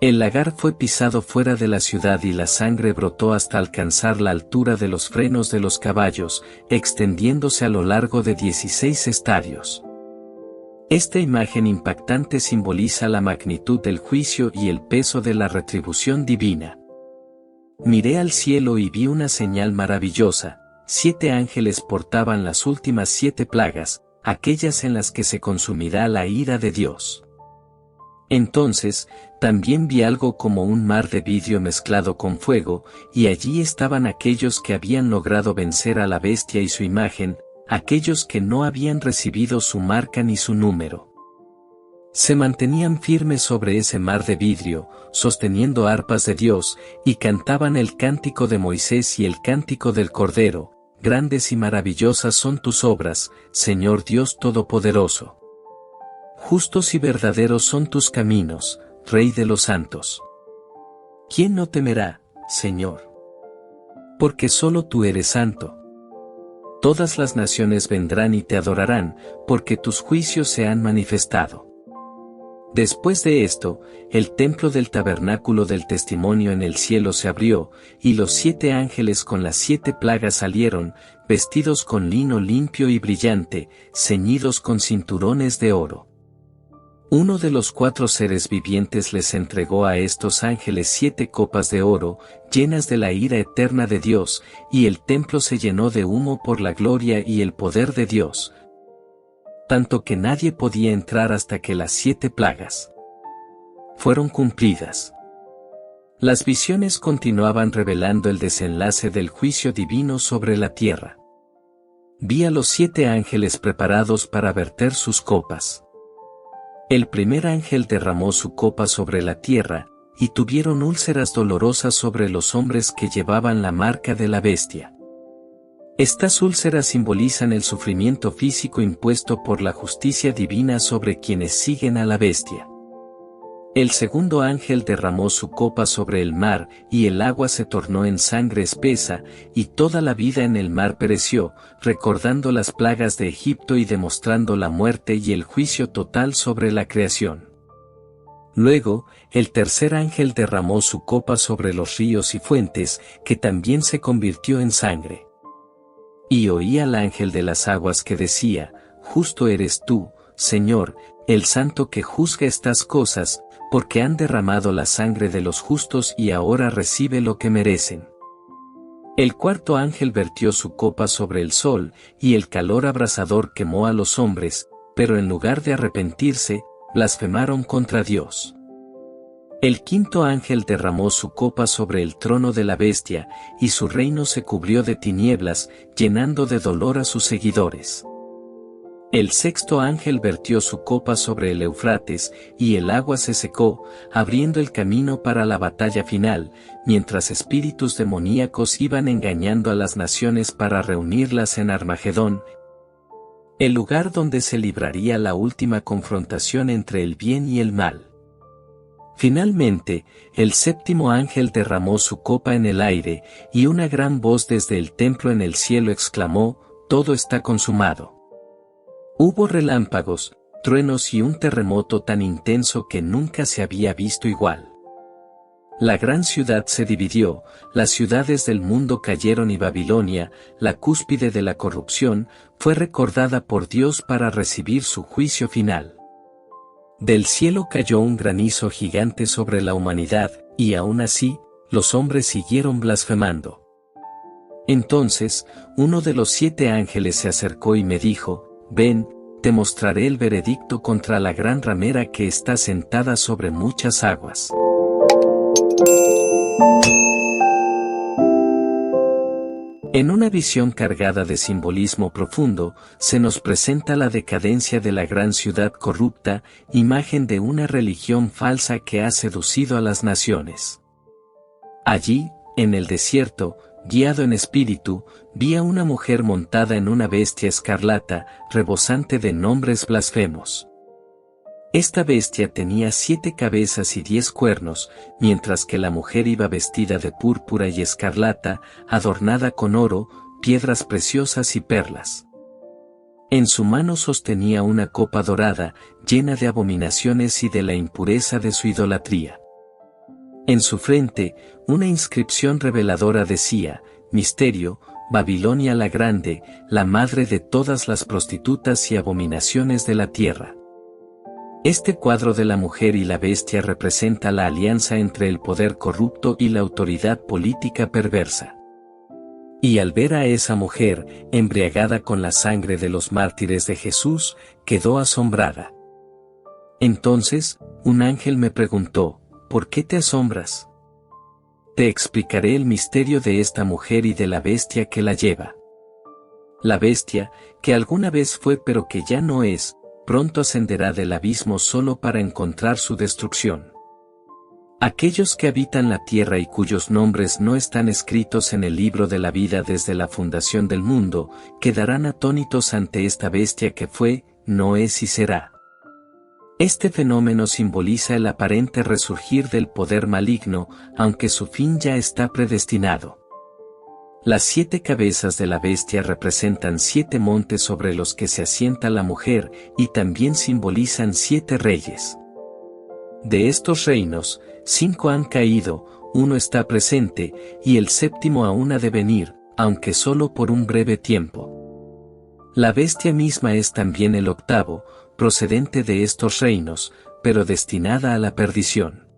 El lagar fue pisado fuera de la ciudad y la sangre brotó hasta alcanzar la altura de los frenos de los caballos, extendiéndose a lo largo de 16 estadios. Esta imagen impactante simboliza la magnitud del juicio y el peso de la retribución divina. Miré al cielo y vi una señal maravillosa: 7 ángeles portaban las últimas 7 plagas, aquellas en las que se consumirá la ira de Dios. Entonces, también vi algo como un mar de vidrio mezclado con fuego, y allí estaban aquellos que habían logrado vencer a la bestia y su imagen, aquellos que no habían recibido su marca ni su número. Se mantenían firmes sobre ese mar de vidrio, sosteniendo arpas de Dios, y cantaban el cántico de Moisés y el cántico del Cordero: «Grandes y maravillosas son tus obras, Señor Dios Todopoderoso. Justos y verdaderos son tus caminos, Rey de los santos. ¿Quién no temerá, Señor? Porque solo tú eres santo. Todas las naciones vendrán y te adorarán, porque tus juicios se han manifestado». Después de esto, el templo del tabernáculo del testimonio en el cielo se abrió, y los 7 ángeles con las 7 plagas salieron, vestidos con lino limpio y brillante, ceñidos con cinturones de oro. Uno de los 4 seres vivientes les entregó a estos ángeles 7 copas de oro, llenas de la ira eterna de Dios, y el templo se llenó de humo por la gloria y el poder de Dios, tanto que nadie podía entrar hasta que las 7 plagas fueron cumplidas. Las visiones continuaban revelando el desenlace del juicio divino sobre la tierra. Vi a los 7 ángeles preparados para verter sus copas. El primer ángel derramó su copa sobre la tierra, y tuvieron úlceras dolorosas sobre los hombres que llevaban la marca de la bestia. Estas úlceras simbolizan el sufrimiento físico impuesto por la justicia divina sobre quienes siguen a la bestia. El segundo ángel derramó su copa sobre el mar, y el agua se tornó en sangre espesa, y toda la vida en el mar pereció, recordando las plagas de Egipto y demostrando la muerte y el juicio total sobre la creación. Luego, el tercer ángel derramó su copa sobre los ríos y fuentes, que también se convirtió en sangre. Y oí al ángel de las aguas que decía: «Justo eres tú, Señor, el Santo que juzga estas cosas, porque han derramado la sangre de los justos y ahora recibe lo que merecen». El cuarto ángel vertió su copa sobre el sol, y el calor abrasador quemó a los hombres, pero en lugar de arrepentirse, blasfemaron contra Dios. El quinto ángel derramó su copa sobre el trono de la bestia, y su reino se cubrió de tinieblas, llenando de dolor a sus seguidores. El sexto ángel vertió su copa sobre el Eufrates, y el agua se secó, abriendo el camino para la batalla final, mientras espíritus demoníacos iban engañando a las naciones para reunirlas en Armagedón, el lugar donde se libraría la última confrontación entre el bien y el mal. Finalmente, el séptimo ángel derramó su copa en el aire, y una gran voz desde el templo en el cielo exclamó: «Todo está consumado». Hubo relámpagos, truenos y un terremoto tan intenso que nunca se había visto igual. La gran ciudad se dividió, las ciudades del mundo cayeron y Babilonia, la cúspide de la corrupción, fue recordada por Dios para recibir su juicio final. Del cielo cayó un granizo gigante sobre la humanidad, y aún así, los hombres siguieron blasfemando. Entonces, uno de los 7 ángeles se acercó y me dijo, ven, te mostraré el veredicto contra la gran ramera que está sentada sobre muchas aguas. En una visión cargada de simbolismo profundo, se nos presenta la decadencia de la gran ciudad corrupta, imagen de una religión falsa que ha seducido a las naciones. Allí, en el desierto, guiado en espíritu, vi a una mujer montada en una bestia escarlata, rebosante de nombres blasfemos. Esta bestia tenía 7 cabezas y 10 cuernos, mientras que la mujer iba vestida de púrpura y escarlata, adornada con oro, piedras preciosas y perlas. En su mano sostenía una copa dorada, llena de abominaciones y de la impureza de su idolatría. En su frente, una inscripción reveladora decía, Misterio, Babilonia la Grande, la madre de todas las prostitutas y abominaciones de la tierra. Este cuadro de la mujer y la bestia representa la alianza entre el poder corrupto y la autoridad política perversa. Y al ver a esa mujer, embriagada con la sangre de los mártires de Jesús, quedó asombrada. Entonces, un ángel me preguntó, ¿por qué te asombras? Te explicaré el misterio de esta mujer y de la bestia que la lleva. La bestia, que alguna vez fue pero que ya no es, pronto ascenderá del abismo solo para encontrar su destrucción. Aquellos que habitan la tierra y cuyos nombres no están escritos en el libro de la vida desde la fundación del mundo, quedarán atónitos ante esta bestia que fue, no es y será. Este fenómeno simboliza el aparente resurgir del poder maligno, aunque su fin ya está predestinado. Las 7 cabezas de la bestia representan 7 montes sobre los que se asienta la mujer, y también simbolizan 7 reyes. De estos reinos, 5 han caído, 1 está presente, y el 7º aún ha de venir, aunque solo por un breve tiempo. La bestia misma es también el 8º, procedente de estos reinos, pero destinada a la perdición.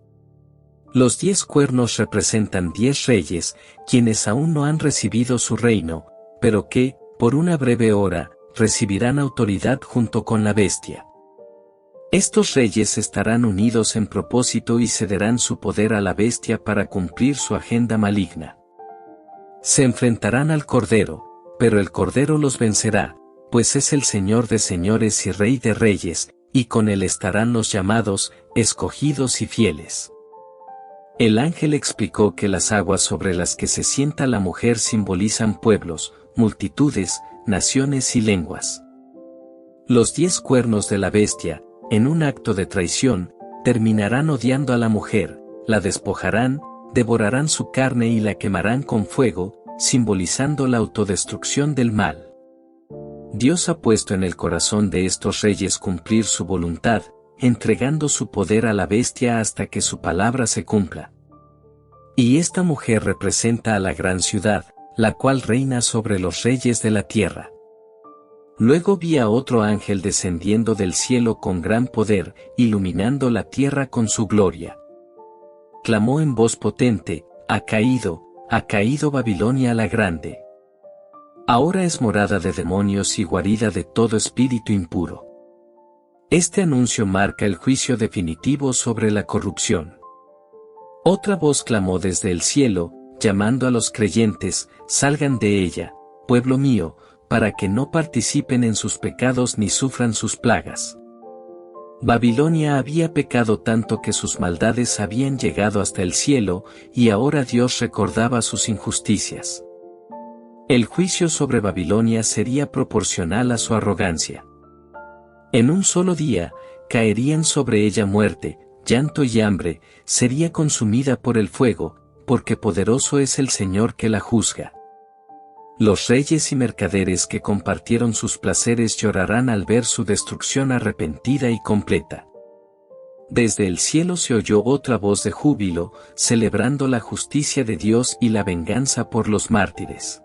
Los 10 cuernos representan 10 reyes, quienes aún no han recibido su reino, pero que, por una breve hora, recibirán autoridad junto con la bestia. Estos reyes estarán unidos en propósito y cederán su poder a la bestia para cumplir su agenda maligna. Se enfrentarán al Cordero, pero el Cordero los vencerá, pues es el Señor de señores y Rey de reyes, y con él estarán los llamados, escogidos y fieles. El ángel explicó que las aguas sobre las que se sienta la mujer simbolizan pueblos, multitudes, naciones y lenguas. Los 10 cuernos de la bestia, en un acto de traición, terminarán odiando a la mujer, la despojarán, devorarán su carne y la quemarán con fuego, simbolizando la autodestrucción del mal. Dios ha puesto en el corazón de estos reyes cumplir su voluntad, entregando su poder a la bestia hasta que su palabra se cumpla. Y esta mujer representa a la gran ciudad, la cual reina sobre los reyes de la tierra. Luego vi a otro ángel descendiendo del cielo con gran poder, iluminando la tierra con su gloria. Clamó en voz potente, ha caído Babilonia la Grande. Ahora es morada de demonios y guarida de todo espíritu impuro. Este anuncio marca el juicio definitivo sobre la corrupción. Otra voz clamó desde el cielo, llamando a los creyentes, salgan de ella, pueblo mío, para que no participen en sus pecados ni sufran sus plagas. Babilonia había pecado tanto que sus maldades habían llegado hasta el cielo, y ahora Dios recordaba sus injusticias. El juicio sobre Babilonia sería proporcional a su arrogancia. En un solo día, caerían sobre ella muerte, llanto y hambre, sería consumida por el fuego, porque poderoso es el Señor que la juzga. Los reyes y mercaderes que compartieron sus placeres llorarán al ver su destrucción arrepentida y completa. Desde el cielo se oyó otra voz de júbilo, celebrando la justicia de Dios y la venganza por los mártires.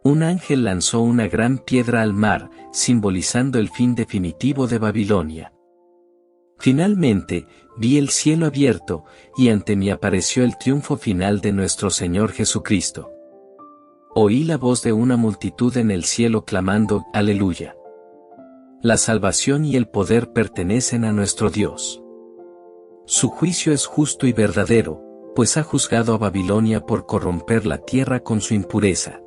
Un ángel lanzó una gran piedra al mar, simbolizando el fin definitivo de Babilonia. Finalmente, vi el cielo abierto, y ante mí apareció el triunfo final de nuestro Señor Jesucristo. Oí la voz de una multitud en el cielo clamando, ¡Aleluya! La salvación y el poder pertenecen a nuestro Dios. Su juicio es justo y verdadero, pues ha juzgado a Babilonia por corromper la tierra con su impureza.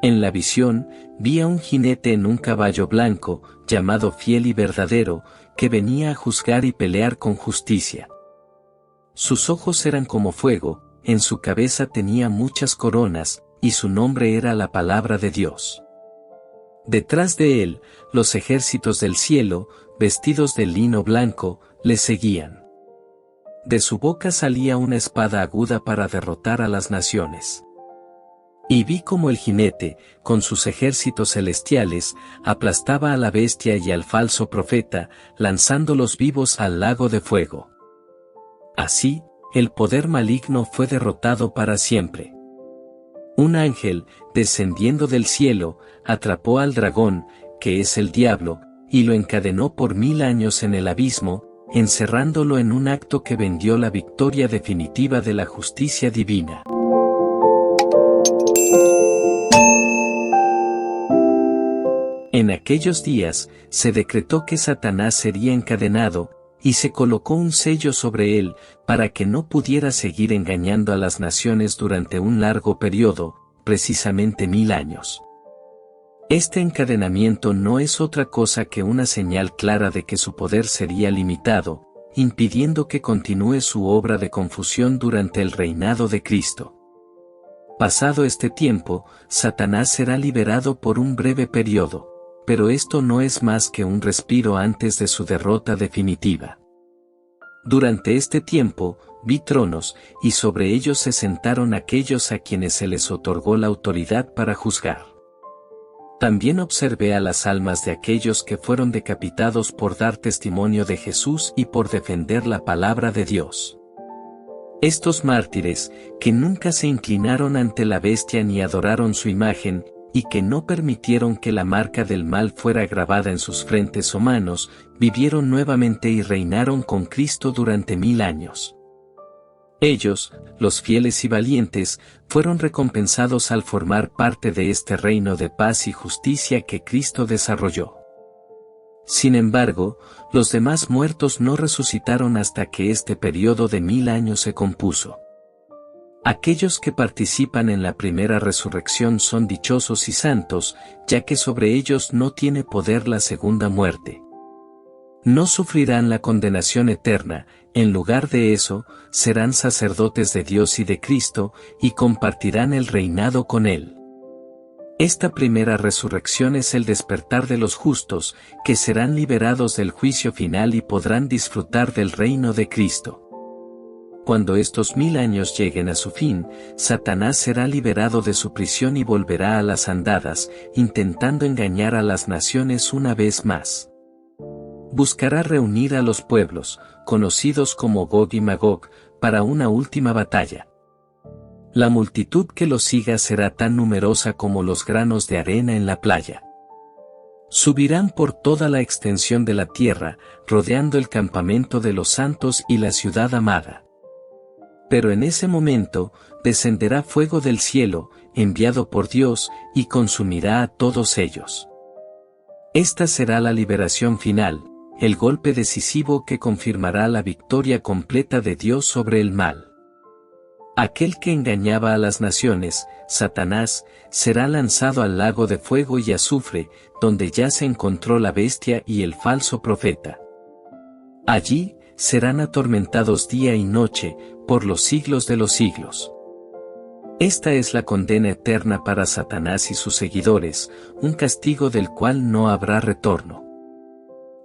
En la visión, vi a un jinete en un caballo blanco, llamado Fiel y Verdadero, que venía a juzgar y pelear con justicia. Sus ojos eran como fuego, en su cabeza tenía muchas coronas, y su nombre era la palabra de Dios. Detrás de él, los ejércitos del cielo, vestidos de lino blanco, le seguían. De su boca salía una espada aguda para derrotar a las naciones. Y vi como el jinete, con sus ejércitos celestiales, aplastaba a la bestia y al falso profeta, lanzándolos vivos al lago de fuego. Así, el poder maligno fue derrotado para siempre. Un ángel, descendiendo del cielo, atrapó al dragón, que es el diablo, y lo encadenó por 1000 años en el abismo, encerrándolo en un acto que vendió la victoria definitiva de la justicia divina. En aquellos días, se decretó que Satanás sería encadenado, y se colocó un sello sobre él, para que no pudiera seguir engañando a las naciones durante un largo periodo, precisamente 1000 años. Este encadenamiento no es otra cosa que una señal clara de que su poder sería limitado, impidiendo que continúe su obra de confusión durante el reinado de Cristo. Pasado este tiempo, Satanás será liberado por un breve periodo, pero esto no es más que un respiro antes de su derrota definitiva. Durante este tiempo, vi tronos, y sobre ellos se sentaron aquellos a quienes se les otorgó la autoridad para juzgar. También observé a las almas de aquellos que fueron decapitados por dar testimonio de Jesús y por defender la palabra de Dios. Estos mártires, que nunca se inclinaron ante la bestia ni adoraron su imagen, y que no permitieron que la marca del mal fuera grabada en sus frentes o manos, vivieron nuevamente y reinaron con Cristo durante 1000 años. Ellos, los fieles y valientes, fueron recompensados al formar parte de este reino de paz y justicia que Cristo desarrolló. Sin embargo, los demás muertos no resucitaron hasta que este periodo de 1000 años se compuso. Aquellos que participan en la primera resurrección son dichosos y santos, ya que sobre ellos no tiene poder la segunda muerte. No sufrirán la condenación eterna, en lugar de eso, serán sacerdotes de Dios y de Cristo, y compartirán el reinado con Él. Esta primera resurrección es el despertar de los justos, que serán liberados del juicio final y podrán disfrutar del reino de Cristo. Cuando estos 1000 años lleguen a su fin, Satanás será liberado de su prisión y volverá a las andadas, intentando engañar a las naciones una vez más. Buscará reunir a los pueblos, conocidos como Gog y Magog, para una última batalla. La multitud que los siga será tan numerosa como los granos de arena en la playa. Subirán por toda la extensión de la tierra, rodeando el campamento de los santos y la ciudad amada. Pero en ese momento, descenderá fuego del cielo, enviado por Dios, y consumirá a todos ellos. Esta será la liberación final, el golpe decisivo que confirmará la victoria completa de Dios sobre el mal. Aquel que engañaba a las naciones, Satanás, será lanzado al lago de fuego y azufre, donde ya se encontró la bestia y el falso profeta. Allí, serán atormentados día y noche, por los siglos de los siglos. Esta es la condena eterna para Satanás y sus seguidores, un castigo del cual no habrá retorno.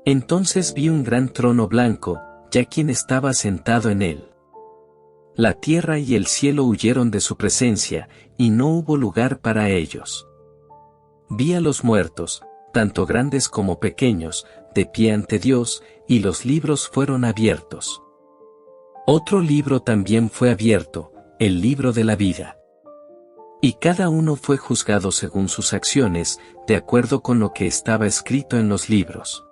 Entonces vi un gran trono blanco, ya quien estaba sentado en él. La tierra y el cielo huyeron de su presencia, y no hubo lugar para ellos. Vi a los muertos, tanto grandes como pequeños, de pie ante Dios, y los libros fueron abiertos. Otro libro también fue abierto, el libro de la vida. Y cada uno fue juzgado según sus acciones, de acuerdo con lo que estaba escrito en los libros.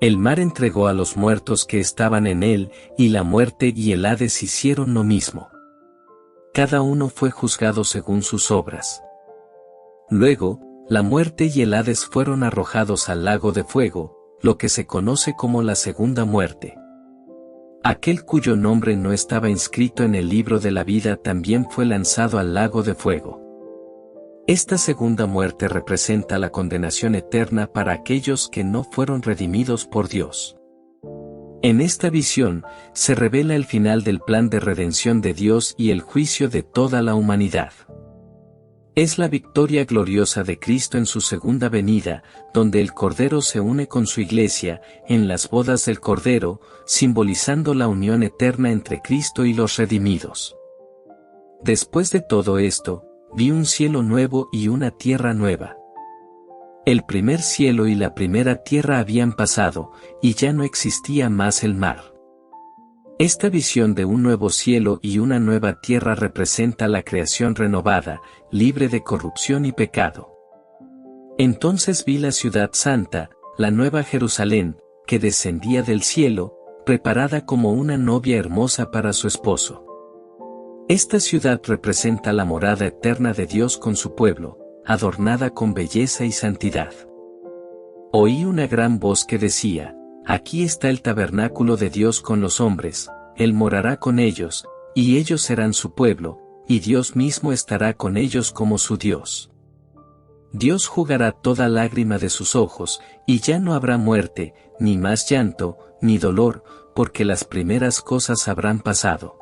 El mar entregó a los muertos que estaban en él, y la muerte y el Hades hicieron lo mismo. Cada uno fue juzgado según sus obras. Luego, la muerte y el Hades fueron arrojados al lago de fuego, lo que se conoce como la segunda muerte. Aquel cuyo nombre no estaba inscrito en el libro de la vida también fue lanzado al lago de fuego. Esta segunda muerte representa la condenación eterna para aquellos que no fueron redimidos por Dios. En esta visión, se revela el final del plan de redención de Dios y el juicio de toda la humanidad. Es la victoria gloriosa de Cristo en su segunda venida, donde el Cordero se une con su Iglesia, en las bodas del Cordero, simbolizando la unión eterna entre Cristo y los redimidos. Después de todo esto, vi un cielo nuevo y una tierra nueva. El primer cielo y la primera tierra habían pasado, y ya no existía más el mar. Esta visión de un nuevo cielo y una nueva tierra representa la creación renovada, libre de corrupción y pecado. Entonces vi la ciudad santa, la nueva Jerusalén, que descendía del cielo, preparada como una novia hermosa para su esposo. Esta ciudad representa la morada eterna de Dios con su pueblo, adornada con belleza y santidad. Oí una gran voz que decía: aquí está el tabernáculo de Dios con los hombres, Él morará con ellos, y ellos serán su pueblo, y Dios mismo estará con ellos como su Dios. Dios jugará toda lágrima de sus ojos, y ya no habrá muerte, ni más llanto, ni dolor, porque las primeras cosas habrán pasado.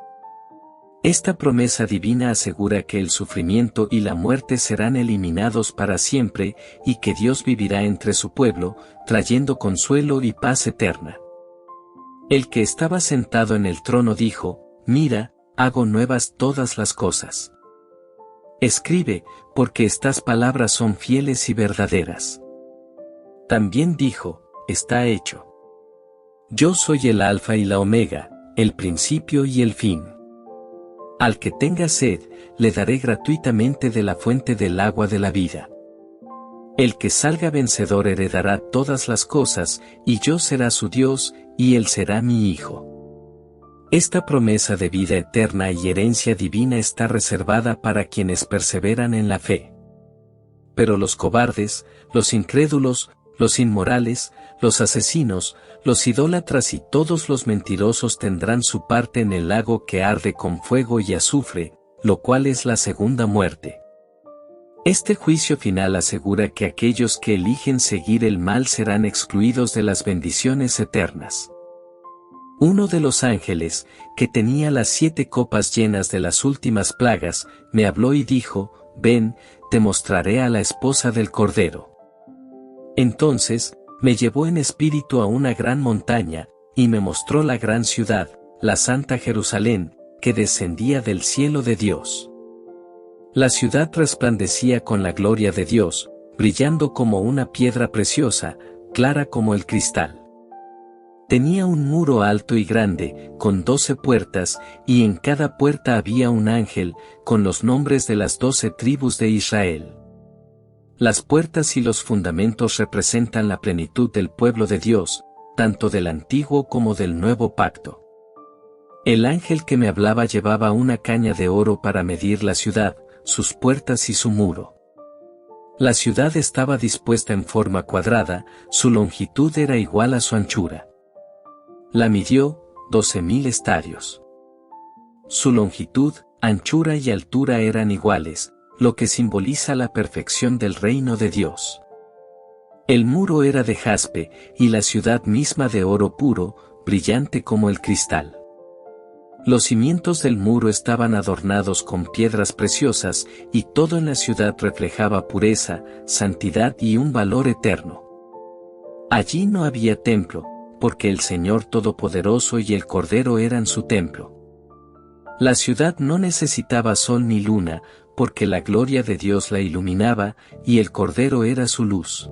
Esta promesa divina asegura que el sufrimiento y la muerte serán eliminados para siempre, y que Dios vivirá entre su pueblo, trayendo consuelo y paz eterna. El que estaba sentado en el trono dijo: mira, hago nuevas todas las cosas. Escribe, porque estas palabras son fieles y verdaderas. También dijo: está hecho. Yo soy el Alfa y la Omega, el principio y el fin. Al que tenga sed, le daré gratuitamente de la fuente del agua de la vida. El que salga vencedor heredará todas las cosas, y yo será su Dios, y él será mi hijo. Esta promesa de vida eterna y herencia divina está reservada para quienes perseveran en la fe. Pero los cobardes, los incrédulos, los inmorales, los asesinos, los idólatras y todos los mentirosos tendrán su parte en el lago que arde con fuego y azufre, lo cual es la segunda muerte. Este juicio final asegura que aquellos que eligen seguir el mal serán excluidos de las bendiciones eternas. Uno de los ángeles, que tenía las 7 copas llenas de las últimas plagas, me habló y dijo: ven, te mostraré a la esposa del Cordero. Entonces, me llevó en espíritu a una gran montaña, y me mostró la gran ciudad, la santa Jerusalén, que descendía del cielo de Dios. La ciudad resplandecía con la gloria de Dios, brillando como una piedra preciosa, clara como el cristal. Tenía un muro alto y grande, con 12 puertas, y en cada puerta había un ángel, con los nombres de las 12 tribus de Israel. Las puertas y los fundamentos representan la plenitud del pueblo de Dios, tanto del antiguo como del nuevo pacto. El ángel que me hablaba llevaba una caña de oro para medir la ciudad, sus puertas y su muro. La ciudad estaba dispuesta en forma cuadrada, su longitud era igual a su anchura. La midió, 12.000 estadios. Su longitud, anchura y altura eran iguales, lo que simboliza la perfección del reino de Dios. El muro era de jaspe, y la ciudad misma de oro puro, brillante como el cristal. Los cimientos del muro estaban adornados con piedras preciosas, y todo en la ciudad reflejaba pureza, santidad y un valor eterno. Allí no había templo, porque el Señor Todopoderoso y el Cordero eran su templo. La ciudad no necesitaba sol ni luna, porque la gloria de Dios la iluminaba, y el Cordero era su luz.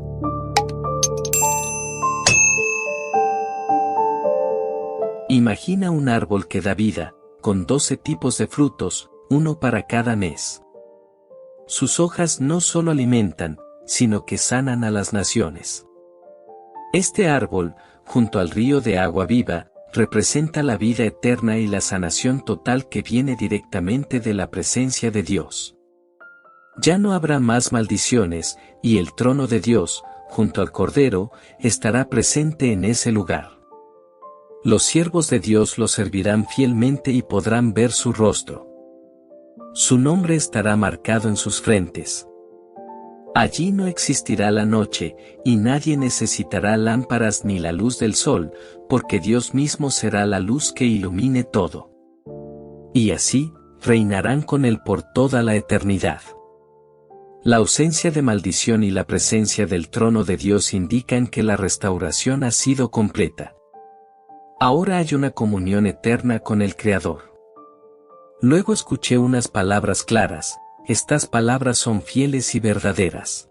Imagina un árbol que da vida, con 12 tipos de frutos, uno para cada mes. Sus hojas no solo alimentan, sino que sanan a las naciones. Este árbol, junto al río de agua viva, representa la vida eterna y la sanación total que viene directamente de la presencia de Dios. Ya no habrá más maldiciones, y el trono de Dios, junto al Cordero, estará presente en ese lugar. Los siervos de Dios lo servirán fielmente y podrán ver su rostro. Su nombre estará marcado en sus frentes. Allí no existirá la noche, y nadie necesitará lámparas ni la luz del sol, porque Dios mismo será la luz que ilumine todo. Y así, reinarán con Él por toda la eternidad. La ausencia de maldición y la presencia del trono de Dios indican que la restauración ha sido completa. Ahora hay una comunión eterna con el Creador. Luego escuché unas palabras claras: estas palabras son fieles y verdaderas.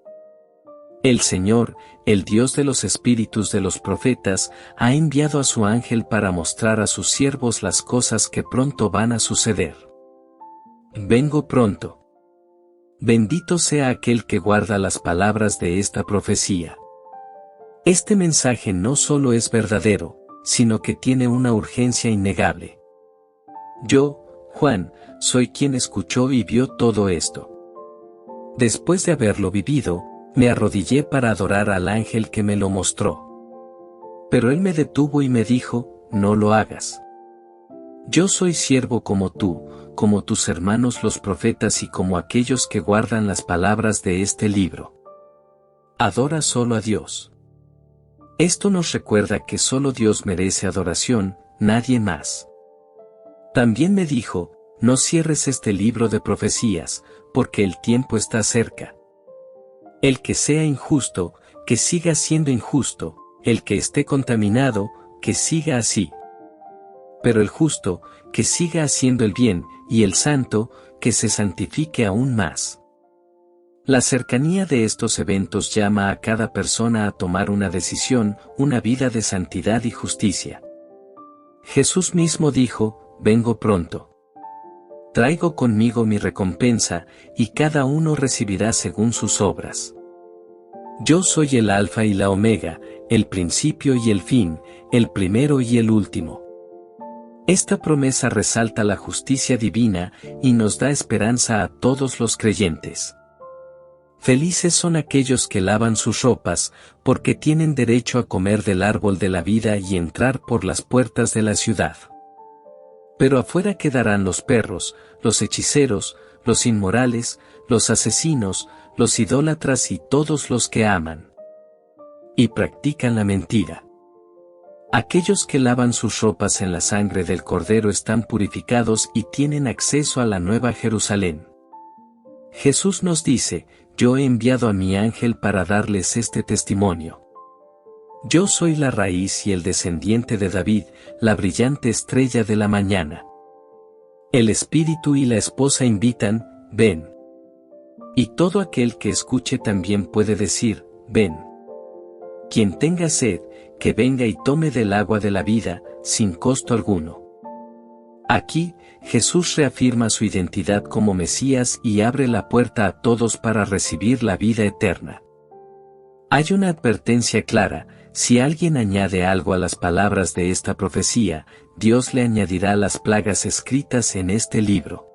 El Señor, el Dios de los espíritus de los profetas, ha enviado a su ángel para mostrar a sus siervos las cosas que pronto van a suceder. Vengo pronto. Bendito sea aquel que guarda las palabras de esta profecía. Este mensaje no solo es verdadero, sino que tiene una urgencia innegable. Yo, Juan, soy quien escuchó y vio todo esto. Después de haberlo vivido, me arrodillé para adorar al ángel que me lo mostró. Pero él me detuvo y me dijo: no lo hagas. Yo soy siervo como tú, como tus hermanos los profetas y como aquellos que guardan las palabras de este libro. Adora solo a Dios. Esto nos recuerda que solo Dios merece adoración, nadie más. También me dijo: no cierres este libro de profecías, porque el tiempo está cerca. El que sea injusto, que siga siendo injusto; el que esté contaminado, que siga así. Pero el justo, que siga haciendo el bien, y el santo, que se santifique aún más. La cercanía de estos eventos llama a cada persona a tomar una decisión, una vida de santidad y justicia. Jesús mismo dijo: vengo pronto. Traigo conmigo mi recompensa, y cada uno recibirá según sus obras. Yo soy el Alfa y la Omega, el principio y el fin, el primero y el último. Esta promesa resalta la justicia divina y nos da esperanza a todos los creyentes. Felices son aquellos que lavan sus ropas, porque tienen derecho a comer del árbol de la vida y entrar por las puertas de la ciudad. Pero afuera quedarán los perros, los hechiceros, los inmorales, los asesinos, los idólatras y todos los que aman y practican la mentira. Aquellos que lavan sus ropas en la sangre del Cordero están purificados y tienen acceso a la Nueva Jerusalén. Jesús nos dice: yo he enviado a mi ángel para darles este testimonio. Yo soy la raíz y el descendiente de David, la brillante estrella de la mañana. El Espíritu y la esposa invitan: ven. Y todo aquel que escuche también puede decir: ven. Quien tenga sed, que venga y tome del agua de la vida, sin costo alguno. Aquí, Jesús reafirma su identidad como Mesías y abre la puerta a todos para recibir la vida eterna. Hay una advertencia clara: si alguien añade algo a las palabras de esta profecía, Dios le añadirá las plagas escritas en este libro.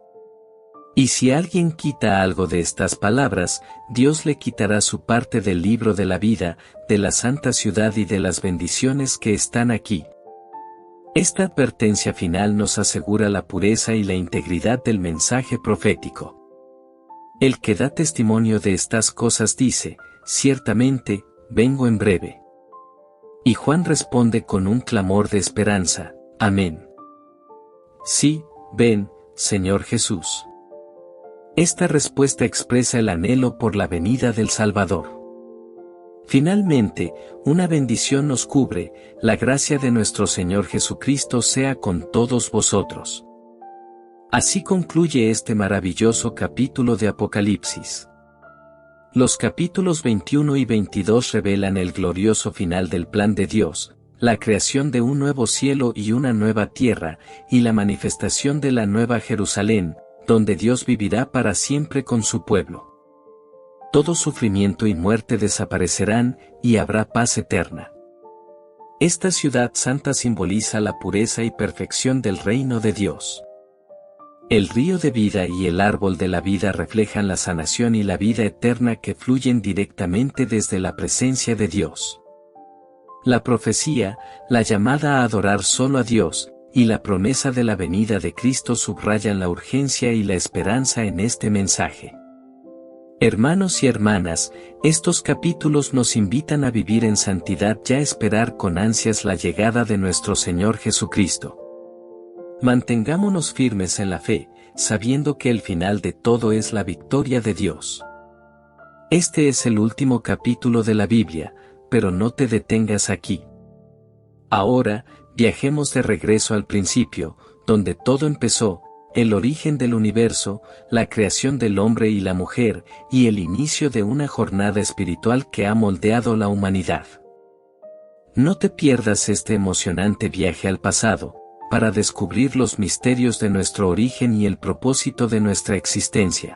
Y si alguien quita algo de estas palabras, Dios le quitará su parte del libro de la vida, de la santa ciudad y de las bendiciones que están aquí. Esta advertencia final nos asegura la pureza y la integridad del mensaje profético. El que da testimonio de estas cosas dice: ciertamente, vengo en breve. Y Juan responde con un clamor de esperanza: amén. Sí, ven, Señor Jesús. Esta respuesta expresa el anhelo por la venida del Salvador. Finalmente, una bendición nos cubre: la gracia de nuestro Señor Jesucristo sea con todos vosotros. Así concluye este maravilloso capítulo de Apocalipsis. Los capítulos 21 y 22 revelan el glorioso final del plan de Dios, la creación de un nuevo cielo y una nueva tierra, y la manifestación de la nueva Jerusalén, donde Dios vivirá para siempre con su pueblo. Todo sufrimiento y muerte desaparecerán, y habrá paz eterna. Esta ciudad santa simboliza la pureza y perfección del reino de Dios. El río de vida y el árbol de la vida reflejan la sanación y la vida eterna que fluyen directamente desde la presencia de Dios. La profecía, la llamada a adorar solo a Dios, y la promesa de la venida de Cristo subrayan la urgencia y la esperanza en este mensaje. Hermanos y hermanas, estos capítulos nos invitan a vivir en santidad y a esperar con ansias la llegada de nuestro Señor Jesucristo. Mantengámonos firmes en la fe, sabiendo que el final de todo es la victoria de Dios. Este es el último capítulo de la Biblia, pero no te detengas aquí. Ahora, viajemos de regreso al principio, donde todo empezó, el origen del universo, la creación del hombre y la mujer, y el inicio de una jornada espiritual que ha moldeado la humanidad. No te pierdas este emocionante viaje al pasado, para descubrir los misterios de nuestro origen y el propósito de nuestra existencia.